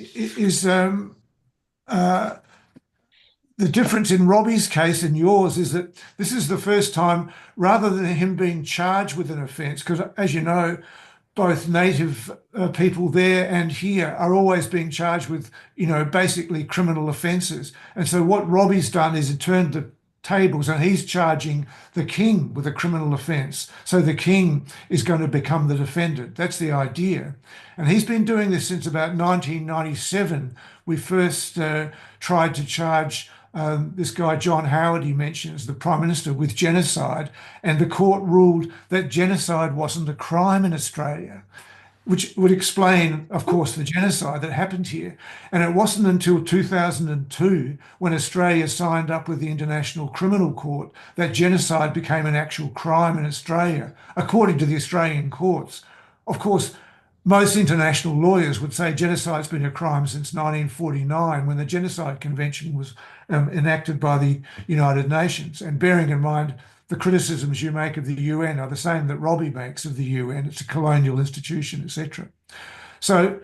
the difference in Robbie's case and yours is that this is the first time, rather than him being charged with an offence, because as you know, both native people there and here are always being charged with, basically criminal offences. And so what Robbie's done is he turned the tables and he's charging the king with a criminal offence. So the king is going to become the defendant. That's the idea. And he's been doing this since about 1997. We first tried to charge this guy, John Howard, he mentions, the Prime Minister, with genocide. And the court ruled that genocide wasn't a crime in Australia, which would explain, of course, the genocide that happened here. And it wasn't until 2002, when Australia signed up with the International Criminal Court, that genocide became an actual crime in Australia, according to the Australian courts. Of course, most international lawyers would say genocide's been a crime since 1949, when the Genocide Convention was enacted by the United Nations. And bearing in mind the criticisms you make of the UN are the same that Robbie makes of the UN. It's a colonial institution, etc. So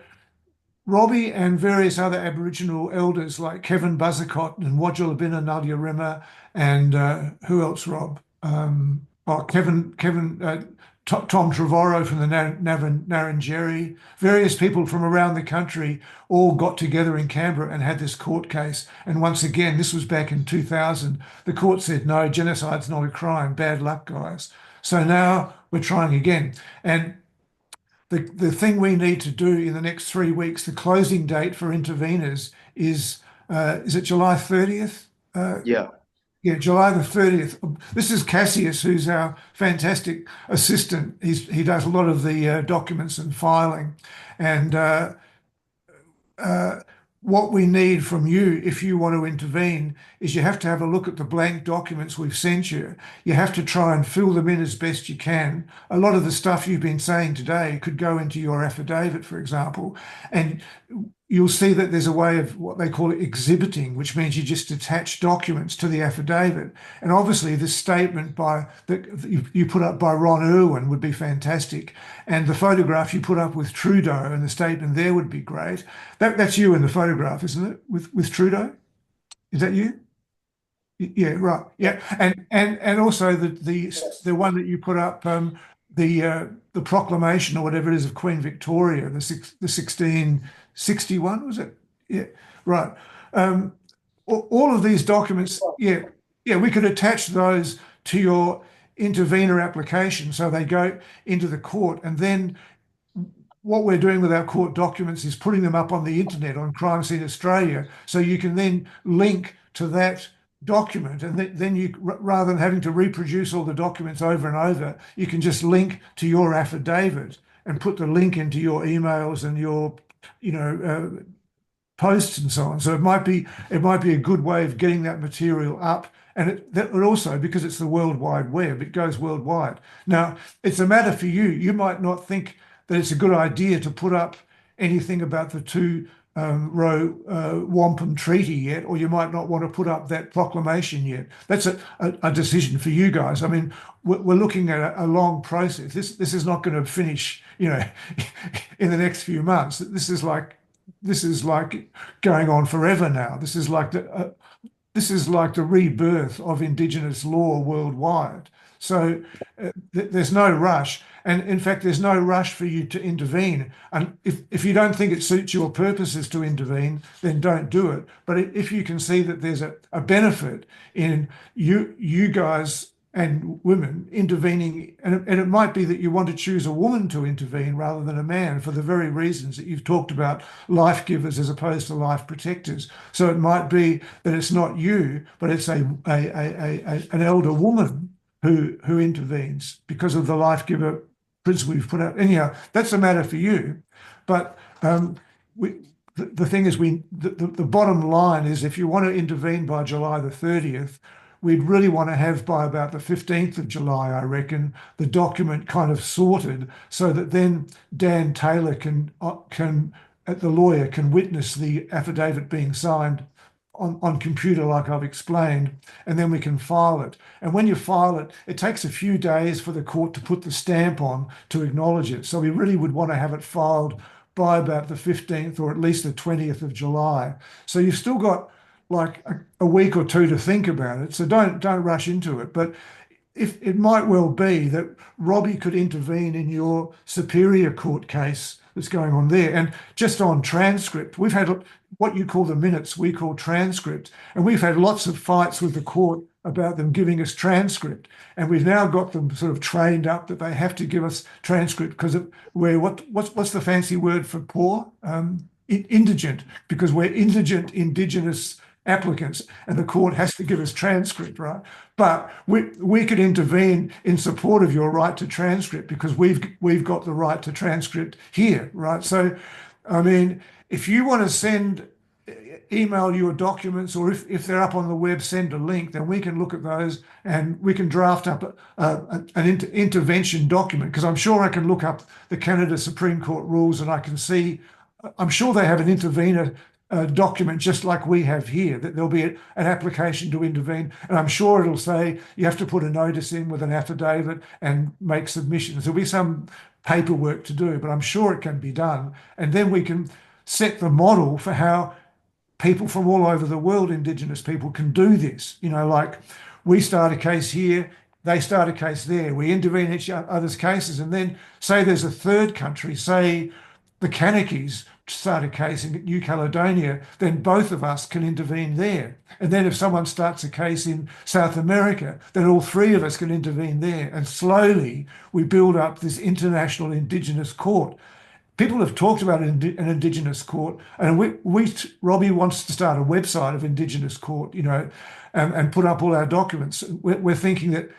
Robbie and various other Aboriginal elders like Kevin Buzzacott and Wajulabina Nadia Rimmer and who else, Rob? Tom Trevorrow from the Narrandjeri, various people from around the country all got together in Canberra and had this court case. And once again, this was back in 2000, the court said, no, genocide's not a crime, bad luck, guys. So now we're trying again. And the thing we need to do in the next 3 weeks, the closing date for interveners is it July 30th? Yeah. Yeah, July the 30th. This is Cassius, who's our fantastic assistant. He does a lot of the documents and filing. And what we need from you, if you want to intervene, is you have to have a look at the blank documents we've sent you. You have to try and fill them in as best you can. A lot of the stuff you've been saying today could go into your affidavit, for example, and you'll see that there's a way of what they call exhibiting, which means you just attach documents to the affidavit. And obviously this statement that you put up by Ron Irwin would be fantastic. And the photograph you put up with Trudeau and the statement there would be great. That's you in the photograph, isn't it? With Trudeau? Is that you? Yeah, right. Yeah. And also the one that you put up, the proclamation or whatever it is of Queen Victoria, the 61, was it? Yeah, right. All of these documents, yeah, we could attach those to your intervener application so they go into the court, and then what we're doing with our court documents is putting them up on the internet on Crime Scene Australia, so you can then link to that document, and then you, rather than having to reproduce all the documents over and over, you can just link to your affidavit and put the link into your emails and your, posts and so on. So it might be a good way of getting that material up. And that would also, because it's the World Wide Web, it goes worldwide. Now, it's a matter for you. You might not think that it's a good idea to put up anything about the two-row Wampum Treaty yet, or you might not want to put up that proclamation yet. That's a decision for you guys. I mean, we're looking at a long process. This is not going to finish, in the next few months. This is like going on forever now. This is like the rebirth of Indigenous law worldwide. So there's no rush. And in fact, there's no rush for you to intervene. And if you don't think it suits your purposes to intervene, then don't do it. But if you can see that there's a benefit in you guys and women intervening, and it might be that you want to choose a woman to intervene rather than a man for the very reasons that you've talked about, life givers as opposed to life protectors. So it might be that it's not you, but it's an elder woman who intervenes because of the life giver principle you've put out. Anyhow, that's a matter for you. But the thing is, the bottom line is, if you want to intervene by July the 30th, we'd really want to have by about the 15th of July, I reckon, the document kind of sorted so that then Dan Taylor the lawyer can witness the affidavit being signed on computer, like I've explained, and then we can file it. And when you file it, it takes a few days for the court to put the stamp on to acknowledge it. So we really would want to have it filed by about the 15th or at least the 20th of July. So you've still got like a week or two to think about it. So don't rush into it. But if it might well be that Robbie could intervene in your superior court case that's going on there. And just on transcript, we've had what you call the minutes, we call transcript. And we've had lots of fights with the court about them giving us transcript. And we've now got them sort of trained up that they have to give us transcript because what's the fancy word for poor? Indigent, because we're indigent Indigenous applicants, and the court has to give us transcript, right? But we could intervene in support of your right to transcript because we've got the right to transcript here, right? So, I mean, if you want to email your documents, or if they're up on the web, send a link, then we can look at those and we can draft up an intervention document, because I'm sure I can look up the Canada Supreme Court rules and I can see, I'm sure they have an intervener document just like we have here, that there'll be an application to intervene, and I'm sure it'll say you have to put a notice in with an affidavit and make submissions. There'll be some paperwork to do, but I'm sure it can be done, and then we can set the model for how people from all over the world, Indigenous people, can do this. Like we start a case here, they start a case there, we intervene in each other's cases, and then say there's a third country, say the Kanakys start a case in New Caledonia, then both of us can intervene there. And then if someone starts a case in South America, then all three of us can intervene there. And slowly we build up this international Indigenous court. People have talked about an Indigenous court, and Robbie wants to start a website of Indigenous court, and put up all our documents. We're thinking that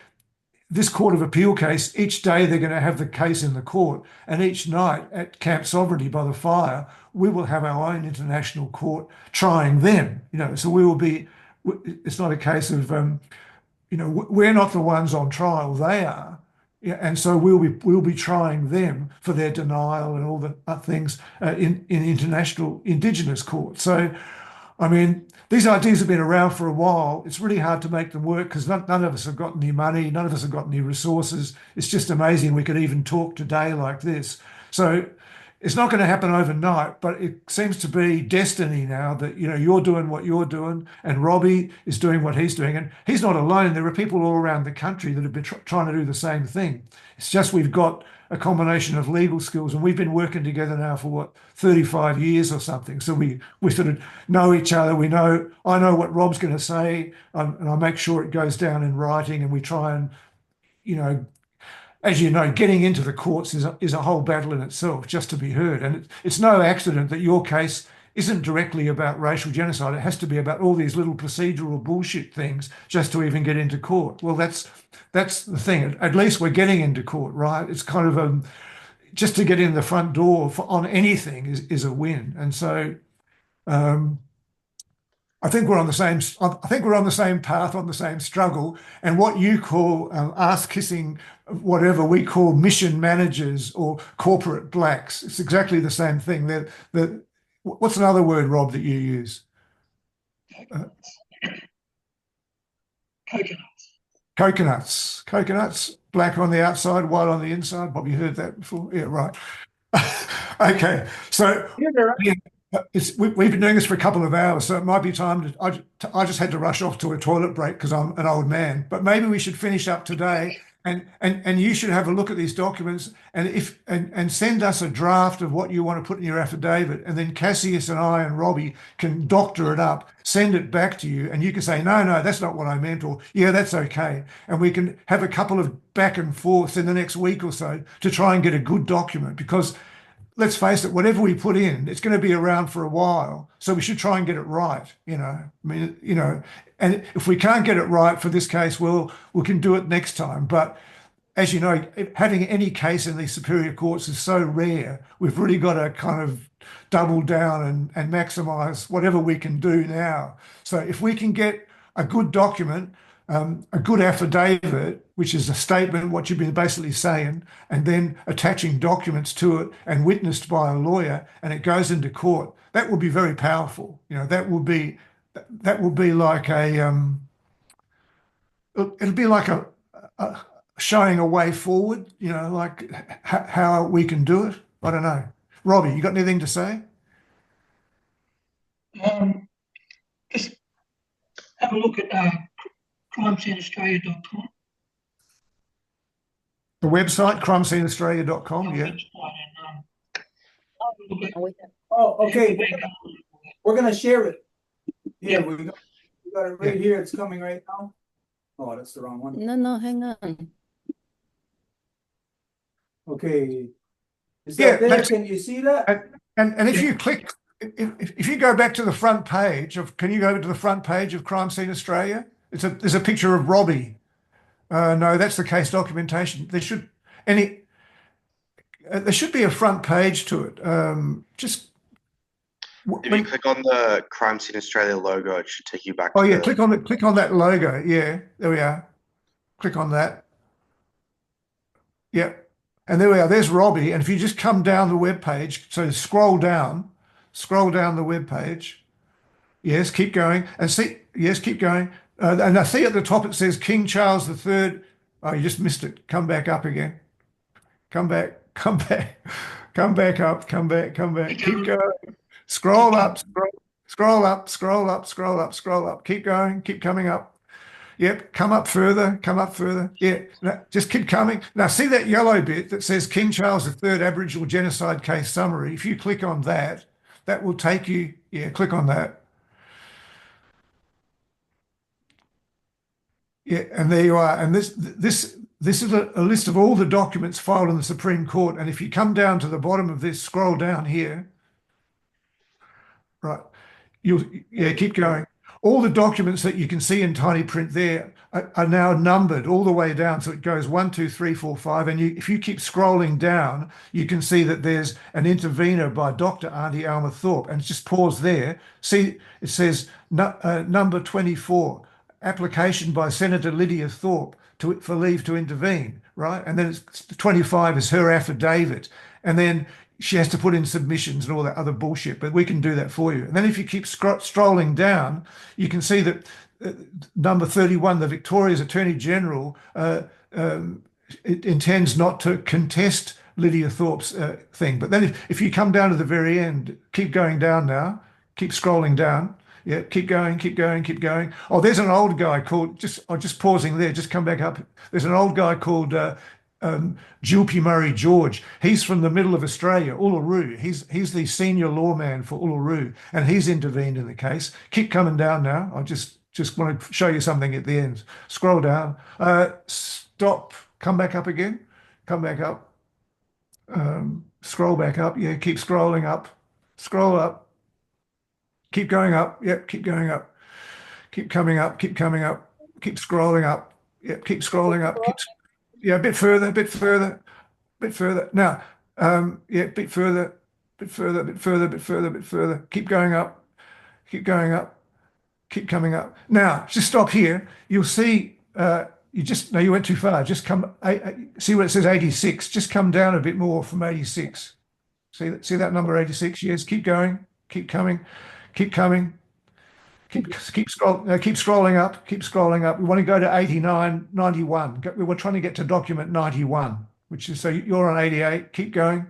this Court of Appeal case, each day they're going to have the case in the court, and each night at Camp Sovereignty by the fire, we will have our own international court trying them. So we will be. It's not a case of, we're not the ones on trial; they are, and so we'll be trying them for their denial and all the things in international Indigenous court. So, I mean, these ideas have been around for a while. It's really hard to make them work because none of us have got any money, none of us have got any resources. It's just amazing we could even talk today like this. So it's not going to happen overnight, but it seems to be destiny now that, you know, you're doing what you're doing and Robbie is doing what he's doing. And he's not alone. There are people all around the country that have been trying to do the same thing. It's just we've got a combination of legal skills and we've been working together now for what, 35 years or something. So we sort of know each other. I know what Rob's going to say, and I make sure it goes down in writing, and we try and, you know, as you know, getting into the courts is a whole battle in itself just to be heard. And it's no accident that your case isn't directly about racial genocide. It has to be about all these little procedural bullshit things just to even get into court. Well, that's the thing. At least we're getting into court, right? It's kind of just to get in the front door on anything is a win. And so I think we're on the same. I think we're on the same path, on the same struggle. And what you call ass kissing, whatever we call mission managers or corporate blacks, it's exactly the same thing. What's another word, Rob, that you use? Coconuts. Black on the outside, white on the inside. Bob, you heard that before? Yeah, right. Okay, so we've been doing this for a couple of hours, so it might be time to. I just had to rush off to a toilet break because I'm an old man. But maybe we should finish up today, and you should have a look at these documents and send us a draft of what you want to put in your affidavit, and then Cassius and I and Robbie can doctor it up, send it back to you, and you can say no, that's not what I meant, or yeah, that's okay, and we can have a couple of back and forths in the next week or so to try and get a good document because. Let's face it, whatever we put in, it's going to be around for a while. So we should try and get it right, you know. I mean, you know, and if we can't get it right for this case, well, we can do it next time. But as you know, having any case in these superior courts is so rare. We've really got to kind of double down and maximize whatever we can do now. So if we can get a good document, a good affidavit, which is a statement, what you've been basically saying, and then attaching documents to it and witnessed by a lawyer, and it goes into court. That will be very powerful. You know, that will be like it'll be like a showing a way forward. You know, like how we can do it. I don't know. Robbie, you got anything to say? Just have a look at crimesceneaustralia.com. The website, crimesceneaustralia.com, yeah. Oh, okay. We're gonna share it. Yeah, Yeah. we got it right here. It's coming right now. Oh, that's the wrong one. No, hang on. Okay. Is Yeah, that there? that's- Can you see that? And if you click, if you go back to the front page of, can you go to the front page of Crime Scene Australia? There's a picture of Robbie. No, that's the case documentation. There should be a front page to it. If you click on the Crime Scene Australia logo, it should take you back Oh to yeah, the, click on that logo. Yeah, there we are. Click on that. Yeah, and there we are. There's Robbie. And if you just come down the web page, so scroll down the web page. Yes, keep going. And see, yes, keep going. And I see at the top it says King Charles III. Oh, you just missed it. Come back up again. Come back up. Keep going. Scroll up. Keep going. Keep coming up. Yep, come up further. Yeah, just keep coming. Now, see that yellow bit that says King Charles III Aboriginal Genocide Case Summary? If you click on that, that will take you, yeah, click on that. Yeah, and there you are. And this is a list of all the documents filed in the Supreme Court. And if you come down to the bottom of this, scroll down here, right, keep going. All the documents that you can see in tiny print there are now numbered all the way down. So it goes 1, 2, 3, 4, 5. And if you keep scrolling down, you can see that there's an intervener by Dr. Auntie Alma Thorpe. And just pause there. See, it says number 24, application by Senator Lydia Thorpe for leave to intervene, right? And then it's 25 is her affidavit. And then she has to put in submissions and all that other bullshit, but we can do that for you. And then if you keep strolling down, you can see that number 31, the Victoria's Attorney General, it intends not to contest Lydia Thorpe's thing. But then if you come down to the very end, keep going down now, keep scrolling down. Yeah, keep going, keep going, keep going. Oh, there's an old guy called, just pausing there, just come back up. There's an old guy called Gilpy Murray George. He's from the middle of Australia, Uluru. He's the senior lawman for Uluru, and he's intervened in the case. Keep coming down now. I just want to show you something at the end. Scroll down. Stop. Come back up again. Come back up. Scroll back up. Yeah, keep scrolling up. Scroll up. Keep going up. Yep, keep going up. Keep coming up. Keep coming up. Keep scrolling up. Yep, keep scrolling up. Yeah, a bit further, a bit further, a bit further. Now, yeah, a bit further, bit further, bit further, bit further, bit further. Keep going up. Keep going up. Keep coming up. Now, just stop here. You'll see. No, you went too far. Just come. See where it says 86. Just come down a bit more from 86. See that number 86? Yes. Keep going. Keep coming. Keep coming. Keep scrolling up. Keep scrolling up. We want to go to 89, 91. We were trying to get to document 91, which is, so you're on 88. Keep going.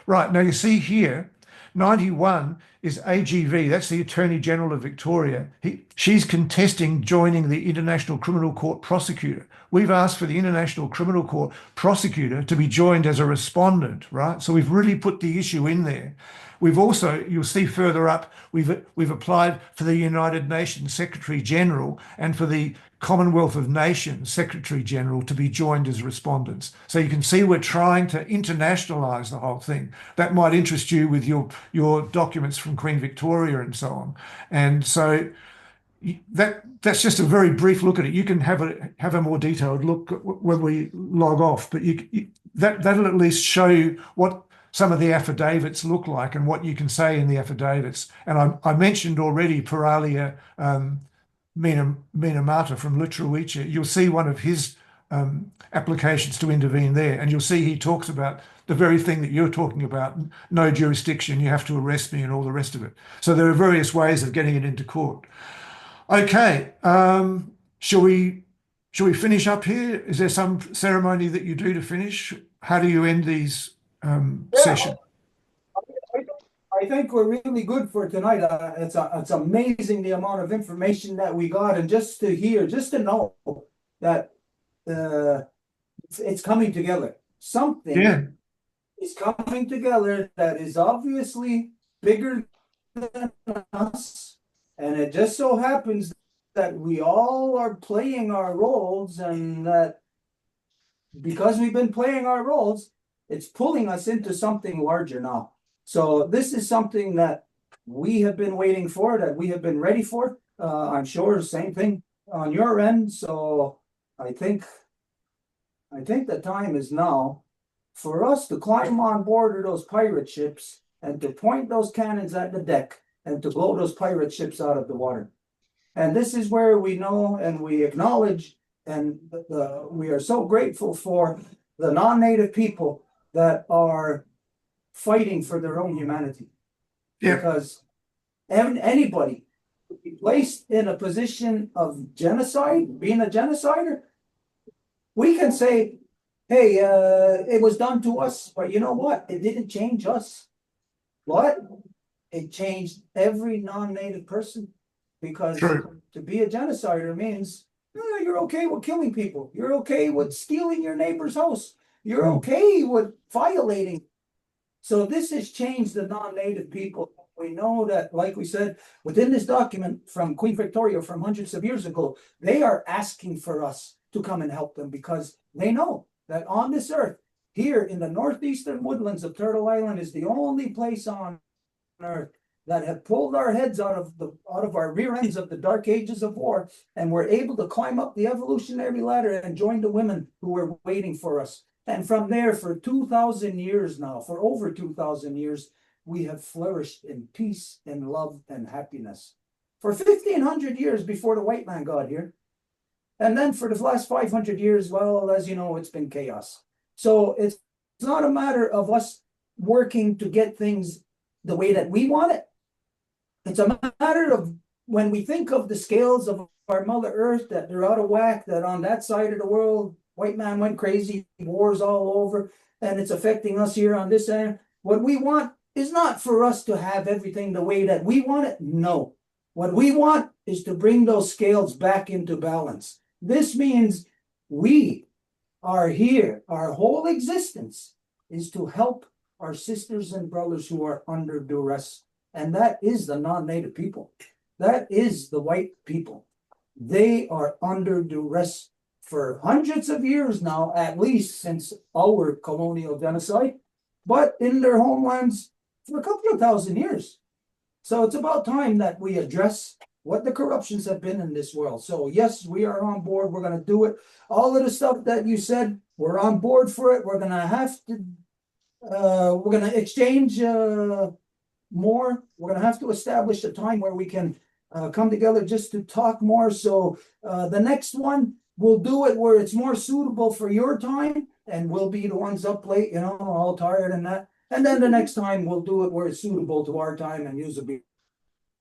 Right. Now you see here, 91 is AGV. That's the Attorney General of Victoria. She's contesting joining the International Criminal Court prosecutor. We've asked for the International Criminal Court prosecutor to be joined as a respondent, right? So we've really put the issue in there. We've also, you'll see further up, we've applied for the United Nations Secretary General and for the Commonwealth of Nations Secretary General to be joined as respondents. So you can see we're trying to internationalise the whole thing. That might interest you with your documents from Queen Victoria and so on. And so that's just a very brief look at it. You can have a more detailed look when we log off, but that'll at least show you what some of the affidavits look like and what you can say in the affidavits. And I mentioned already Paralia Minamata from Lutruwicza. You'll see one of his applications to intervene there, and you'll see he talks about the very thing that you're talking about, no jurisdiction, you have to arrest me and all the rest of it. So there are various ways of getting it into court. Okay, shall we finish up here? Is there some ceremony that you do to finish? How do you end these sessions? I think we're really good for tonight. It's amazing the amount of information that we got, and just to know that it's coming together. Something is coming together that is obviously bigger than us, and it just so happens that we all are playing our roles, and that because we've been playing our roles, it's pulling us into something larger now. So this is something that we have been waiting for, that we have been ready for. I'm sure same thing on your end. So I think the time is now for us to climb on board of those pirate ships and to point those cannons at the deck and to blow those pirate ships out of the water. And this is where we know and we acknowledge, and we are so grateful for the non-native people that are fighting for their own humanity. Yeah. Because anybody placed in a position of genocide, being a genocider, we can say, hey, it was done to us, but you know what? It didn't change us. What? It changed every non-native person, because to be a genocider means you're okay with killing people. You're okay with stealing your neighbor's house. You're okay with violating. So this has changed the non-native people. We know that, like we said, within this document from Queen Victoria from hundreds of years ago, they are asking for us to come and help them, because they know that on this earth, here in the northeastern woodlands of Turtle Island, is the only place on earth that have pulled our heads out of our rear ends of the dark ages of war, and we're able to climb up the evolutionary ladder and join the women who were waiting for us. And from there, for 2,000 years now, for over 2,000 years, we have flourished in peace and love and happiness. For 1,500 years before the white man got here. And then for the last 500 years, well, as you know, it's been chaos. So it's not a matter of us working to get things the way that we want it. It's a matter of, when we think of the scales of our Mother Earth, that they're out of whack, that on that side of the world, white man went crazy, wars all over, and it's affecting us here on this end. What we want is not for us to have everything the way that we want it. No. What we want is to bring those scales back into balance. This means we are here. Our whole existence is to help our sisters and brothers who are under duress. And that is the non-native people. That is the white people. They are under duress for hundreds of years now, at least since our colonial genocide, but in their homelands for a couple of thousand years. So it's about time that we address what the corruptions have been in this world. So yes, we are on board. We're going to do it. All of the stuff that you said, we're on board for it. We're going to have to, we're going to exchange more. We're going to have to establish a time where we can come together just to talk more. So the next one, we'll do it where it's more suitable for your time, and we'll be the ones up late, all tired and that. And then the next time we'll do it where it's suitable to our time, and use will be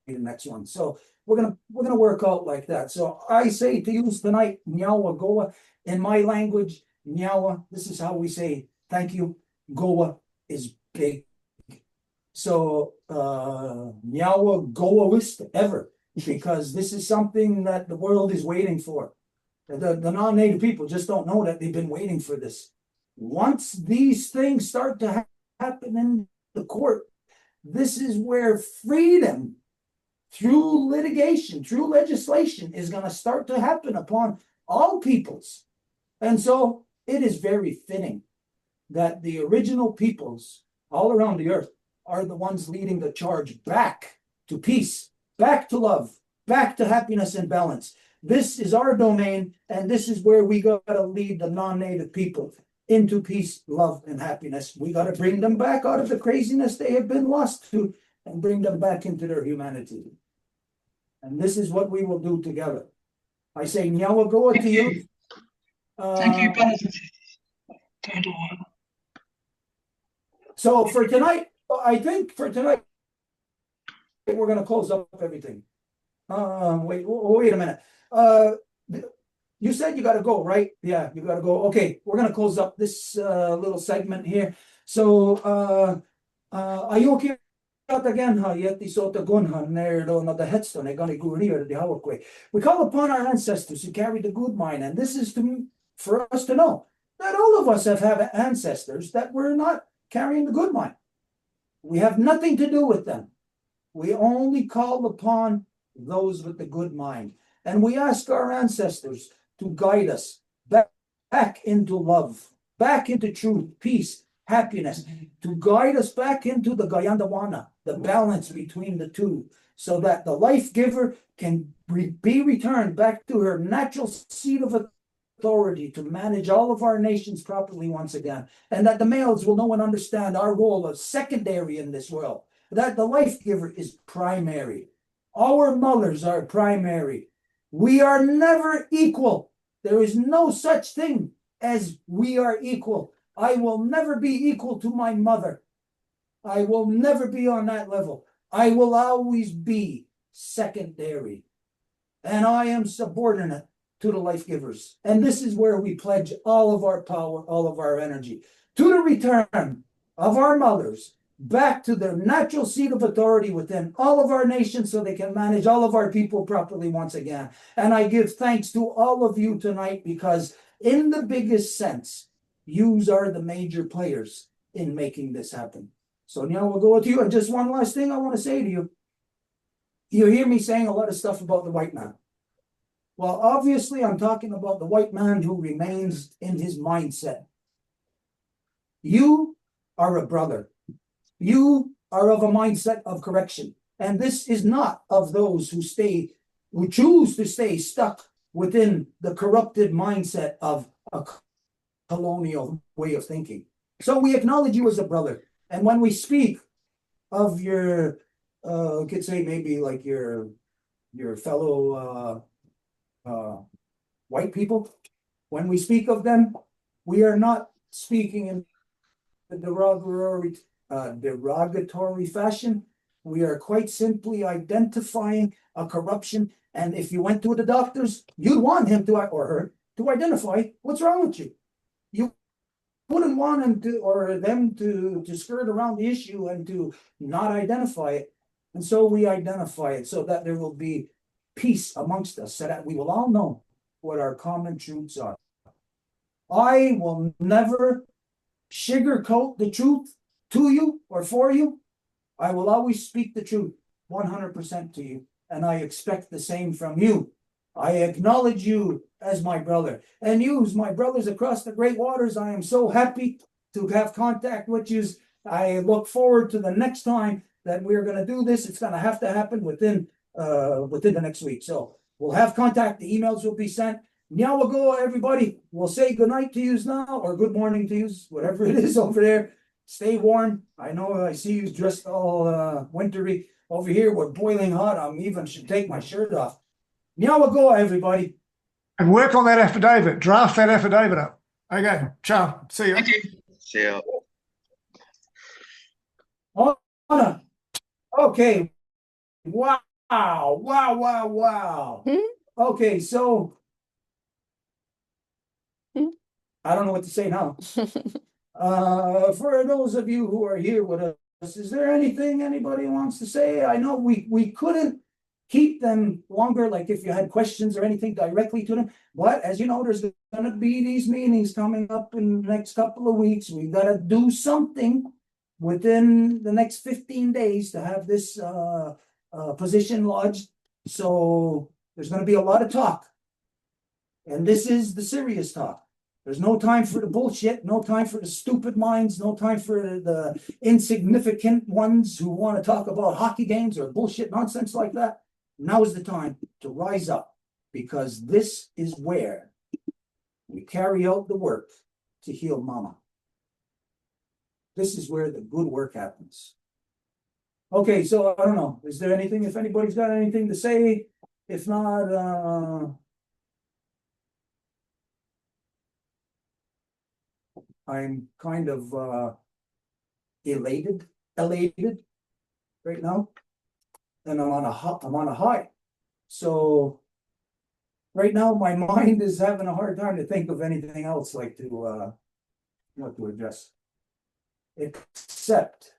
the next one. So we're gonna work out like that. So I say to use tonight, Nyawa Goa. In my language, Nyawa, this is how we say thank you. Goa is big. So Nyawa Goaist ever, because this is something that the world is waiting for. The non-native people just don't know that they've been waiting for this. Once these things start to happen in the court, this is where freedom through litigation, through legislation, is going to start to happen upon all peoples. And so it is very fitting that the original peoples all around the earth are the ones leading the charge back to peace, back to love, back to happiness and balance. This is our domain, and this is where we got to lead the non-native people into peace, love, and happiness. We got to bring them back out of the craziness they have been lost to, and bring them back into their humanity. And this is what we will do together. I say, Nyawa Goa to you. Thank you, brothers and sisters. So for tonight, I think for tonight, we're going to close up everything. Wait a minute. You said you got to go, right? Yeah, you got to go. Okay, we're going to close up this little segment here. So, ayoko again, the headstone, we call upon our ancestors who carried the good mind, and this is for us to know that all of us have ancestors that were not carrying the good mind. We have nothing to do with them. We only call upon those with the good mind. And we ask our ancestors to guide us back into love, back into truth, peace, happiness, to guide us back into the Gayandawana, the balance between the two, so that the life giver can be returned back to her natural seat of authority to manage all of our nations properly once again, and that the males will know and understand our role as secondary in this world, that the life giver is primary. Our mothers are primary. We are never equal. There is no such thing as we are equal. I will never be equal to my mother. I will never be on that level. I will always be secondary. And I am subordinate to the life givers. And this is where we pledge all of our power, all of our energy, to the return of our mothers back to their natural seat of authority within all of our nations, so they can manage all of our people properly once again. And I give thanks to all of you tonight, because in the biggest sense, yous are the major players in making this happen. So now we'll go to you. And just one last thing I want to say to you. You hear me saying a lot of stuff about the white man. Well, obviously, I'm talking about the white man who remains in his mindset. You are a brother. You are of a mindset of correction. And this is not of those who choose to stay stuck within the corrupted mindset of a colonial way of thinking. So we acknowledge you as a brother. And when we speak of your, could say maybe like your fellow white people, when we speak of them, we are not speaking in the derogatory fashion. We are quite simply identifying a corruption. And if you went to the doctors, you'd want him to, or her, to identify what's wrong with you. You wouldn't want him to, or them to skirt around the issue and to not identify it. And so we identify it so that there will be peace amongst us, so that we will all know what our common truths are. I will never sugarcoat the truth to you or for you. I will always speak the truth 100% to you, and I expect the same from you. I acknowledge you as my brother, and you as my brothers across the great waters. I am so happy to have contact with you. I look forward to the next time that we're going to do this. It's going to have to happen within the next week. So we'll have contact. The emails will be sent. Nyawago, everybody. We'll say good night to you now, or good morning to you, whatever it is over there. Stay warm. I know I see you dressed all wintry. Over here, we're boiling hot. I'm even should take my shirt off. Nyawago, everybody. And work on that affidavit. Draft that affidavit up. Okay. Ciao. See you. See ya. Anna. Okay. Wow. Wow. Okay, so I don't know what to say now. For those of you who are here with us, is there anything anybody wants to say? I know we couldn't keep them longer, like if you had questions or anything directly to them. But as you know, there's going to be these meetings coming up in the next couple of weeks. We've got to do something within the next 15 days to have this position lodged. So there's going to be a lot of talk. And this is the serious talk. There's no time for the bullshit, no time for the stupid minds, no time for the insignificant ones who want to talk about hockey games or bullshit nonsense like that. Now is the time to rise up, because this is where we carry out the work to heal Mama. This is where the good work happens. Okay, so I don't know. Is there anything, if anybody's got anything to say? If not, I'm kind of elated right now, and I'm on a high. So right now my mind is having a hard time to think of anything else like to what to address, except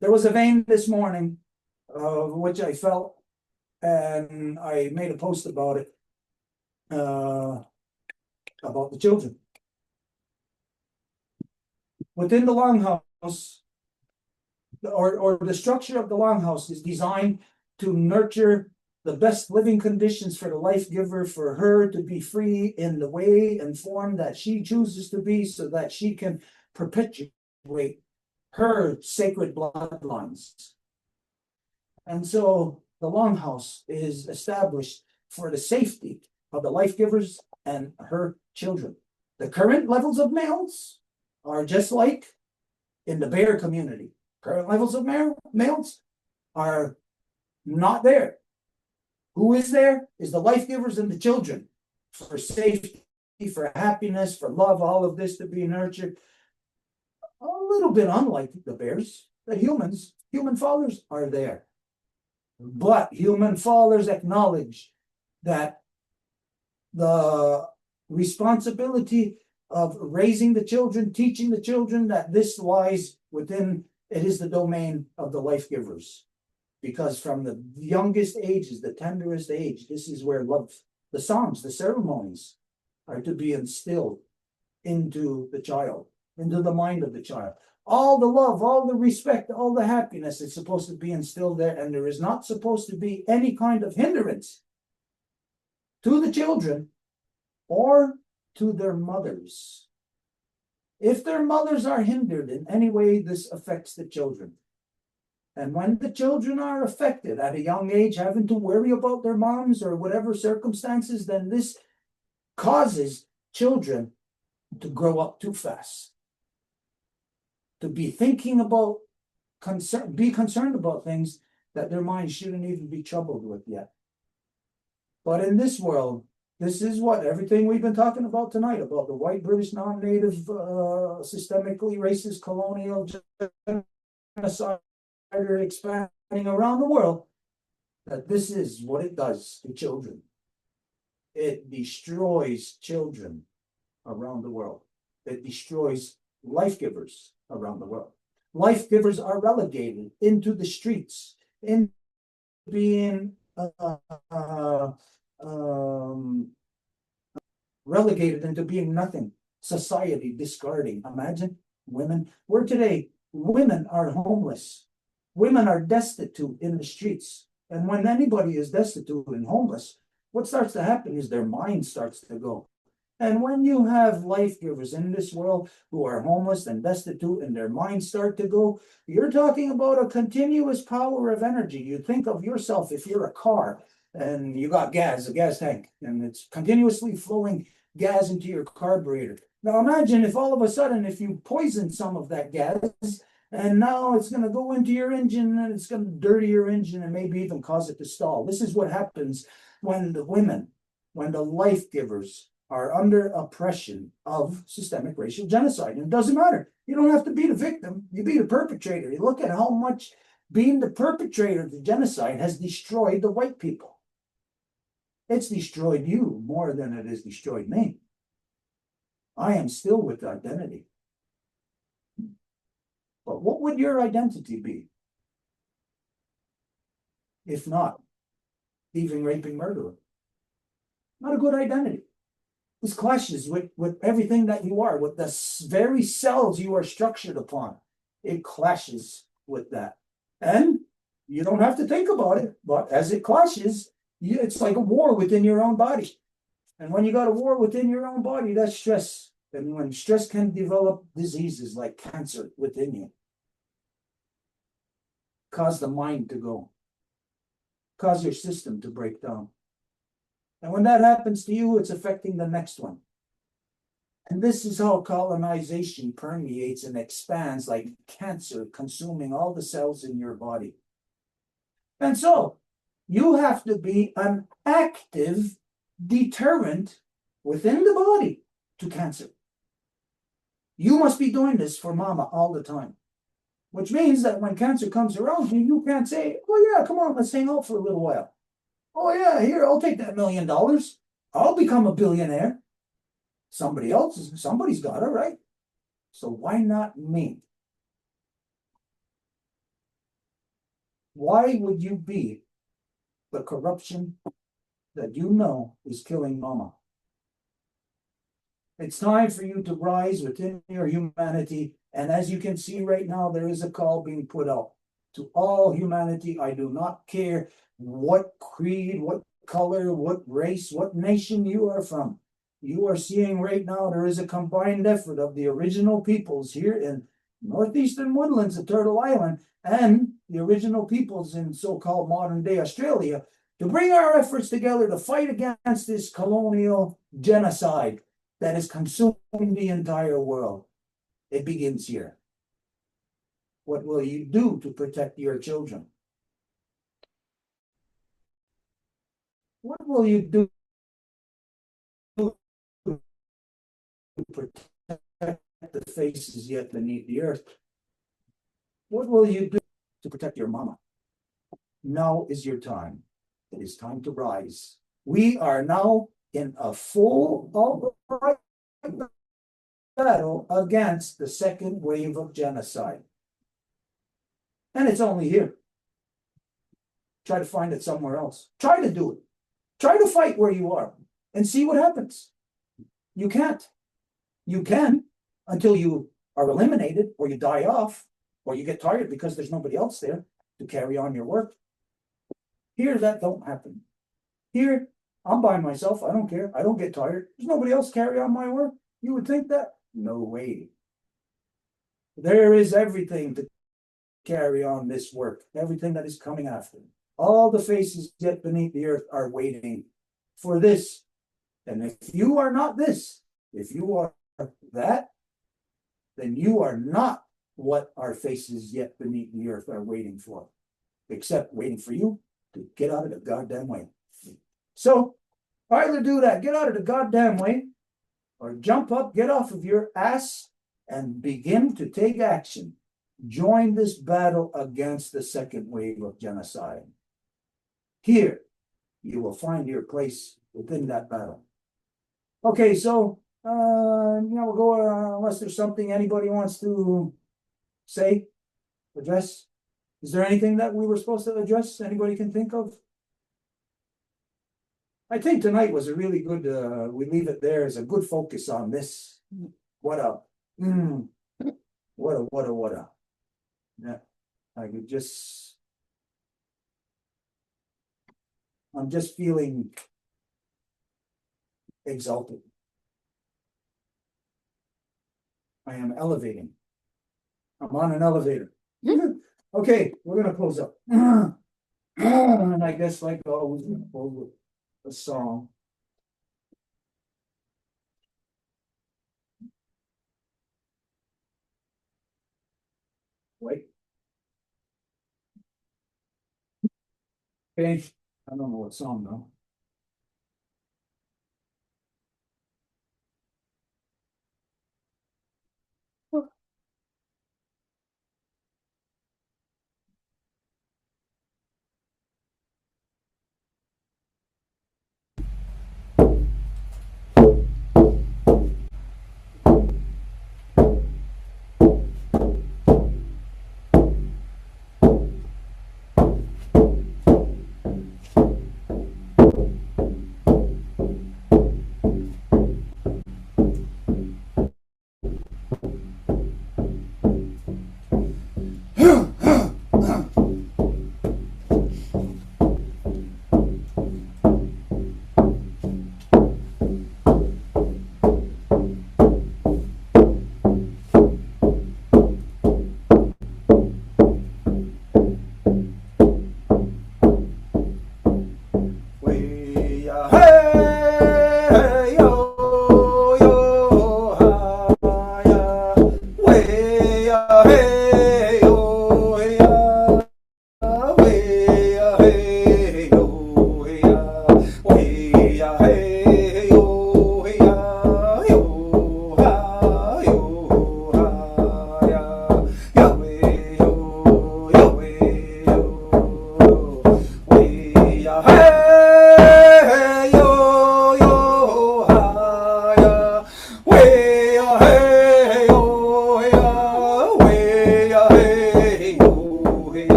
there was a vein this morning of which I felt, and I made a post about it. About the children. Within the longhouse, or the structure of the longhouse is designed to nurture the best living conditions for the life giver, for her to be free in the way and form that she chooses to be, so that she can perpetuate her sacred bloodlines. And so the longhouse is established for the safety of the life givers and her children. The current levels of males are just like in the bear community. Current levels of males are not there. Who is there? Is the life givers and the children, for safety, for happiness, for love, all of this to be nurtured. A little bit unlike the bears, the human fathers are there. But human fathers acknowledge that the responsibility of raising the children, teaching the children, that this lies within, it is the domain of the life givers. Because from the youngest ages, the tenderest age, this is where love, the songs, the ceremonies are to be instilled into the child, into the mind of the child. All the love, all the respect, all the happiness is supposed to be instilled there, and there is not supposed to be any kind of hindrance to the children or to their mothers. If their mothers are hindered in any way, this affects the children. And when the children are affected at a young age, having to worry about their moms or whatever circumstances, then this causes children to grow up too fast. To be thinking about, be concerned about things that their minds shouldn't even be troubled with yet. But in this world, this is what everything we've been talking about tonight, about the white British non-native, systemically racist colonial genocide expanding around the world. that this is what it does to children. It destroys children around the world. It destroys life givers around the world. Life givers are relegated into the streets, in being relegated into being nothing. Society discarding. Imagine women. Where today women are homeless. Women are destitute in the streets. And when anybody is destitute and homeless, what starts to happen is their mind starts to go. And when you have life givers in this world who are homeless and destitute and their minds start to go, you're talking about a continuous power of energy. You think of yourself, if you're a car and you got gas, a gas tank, and it's continuously flowing gas into your carburetor. Now imagine if all of a sudden, if you poison some of that gas, and now it's going to go into your engine and it's going to dirty your engine and maybe even cause it to stall. This is what happens when the women, when the life givers are under oppression of systemic racial genocide. And it doesn't matter. You don't have to be the victim. You be the perpetrator. You look at how much being the perpetrator of the genocide has destroyed the white people. It's destroyed you more than it has destroyed me. I am still with identity. But what would your identity be if not thieving, raping, murderer? Not a good identity. This clashes with everything that you are, with the very cells you are structured upon. It clashes with that. And you don't have to think about it, but as it clashes, it's like a war within your own body. And when you got a war within your own body, that's stress. And when stress can develop diseases like cancer within you, cause the mind to go, cause your system to break down. And when that happens to you, it's affecting the next one. And this is how colonization permeates and expands like cancer, consuming all the cells in your body. And so you have to be an active deterrent within the body to cancer. You must be doing this for mama all the time, which means that when cancer comes around you, you can't say, oh yeah, come on, let's hang out for a little while. Oh yeah, here, I'll take that $1 million. I'll become a billionaire. Somebody's got it, right? So why not me? Why would you be the corruption that you know is killing mama? It's time for you to rise within your humanity. And as you can see right now, there is a call being put out to all humanity. I do not care what creed, what color, what race, what nation you are from. You are seeing right now there is a combined effort of the original peoples here in northeastern woodlands of Turtle Island and the original peoples in so-called modern-day Australia to bring our efforts together to fight against this colonial genocide that is consuming the entire world. It begins here. What will you do to protect your children? What will you do to protect the faces yet beneath the earth? What will you do to protect your mama? Now is your time. It is time to rise. We are now in a full outright battle against the second wave of genocide. And it's only here. Try to find it somewhere else. Try to do it. Try to fight where you are and see what happens. You can't. You can until you are eliminated or you die off or you get tired because there's nobody else there to carry on your work. Here, that don't happen. Here, I'm by myself. I don't care. I don't get tired. There's nobody else carry on my work. You would think that? No way. There is everything to carry on this work. Everything that is coming after. All the faces yet beneath the earth are waiting for this. And if you are not this, if you are that, then you are not what our faces yet beneath the earth are waiting for, except waiting for you to get out of the goddamn way. So either do that, get out of the goddamn way, or jump up, get off of your ass, and begin to take action. Join this battle against the second wave of genocide. Here, you will find your place within that battle. Okay, so, we'll go, unless there's something anybody wants to say, address. Is there anything that we were supposed to address? Anybody can think of? I think tonight was a really good, we leave it there as a good focus on this. What a, what a. Yeah, I could just. I'm just feeling exalted. I am elevating. I'm on an elevator. Okay, we're gonna close up. And I guess like always, we're gonna close with a song. Wait. Okay, I don't know what song though.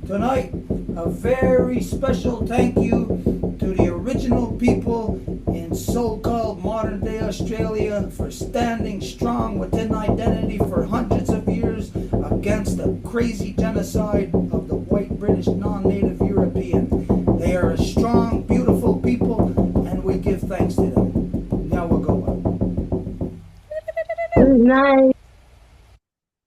Tonight, a very special thank you to the original people in so-called modern-day Australia for standing strong within identity for hundreds of years against the crazy genocide of the white British non-native European. They are a strong, beautiful people, and we give thanks to them. Now we'll go on. Good night.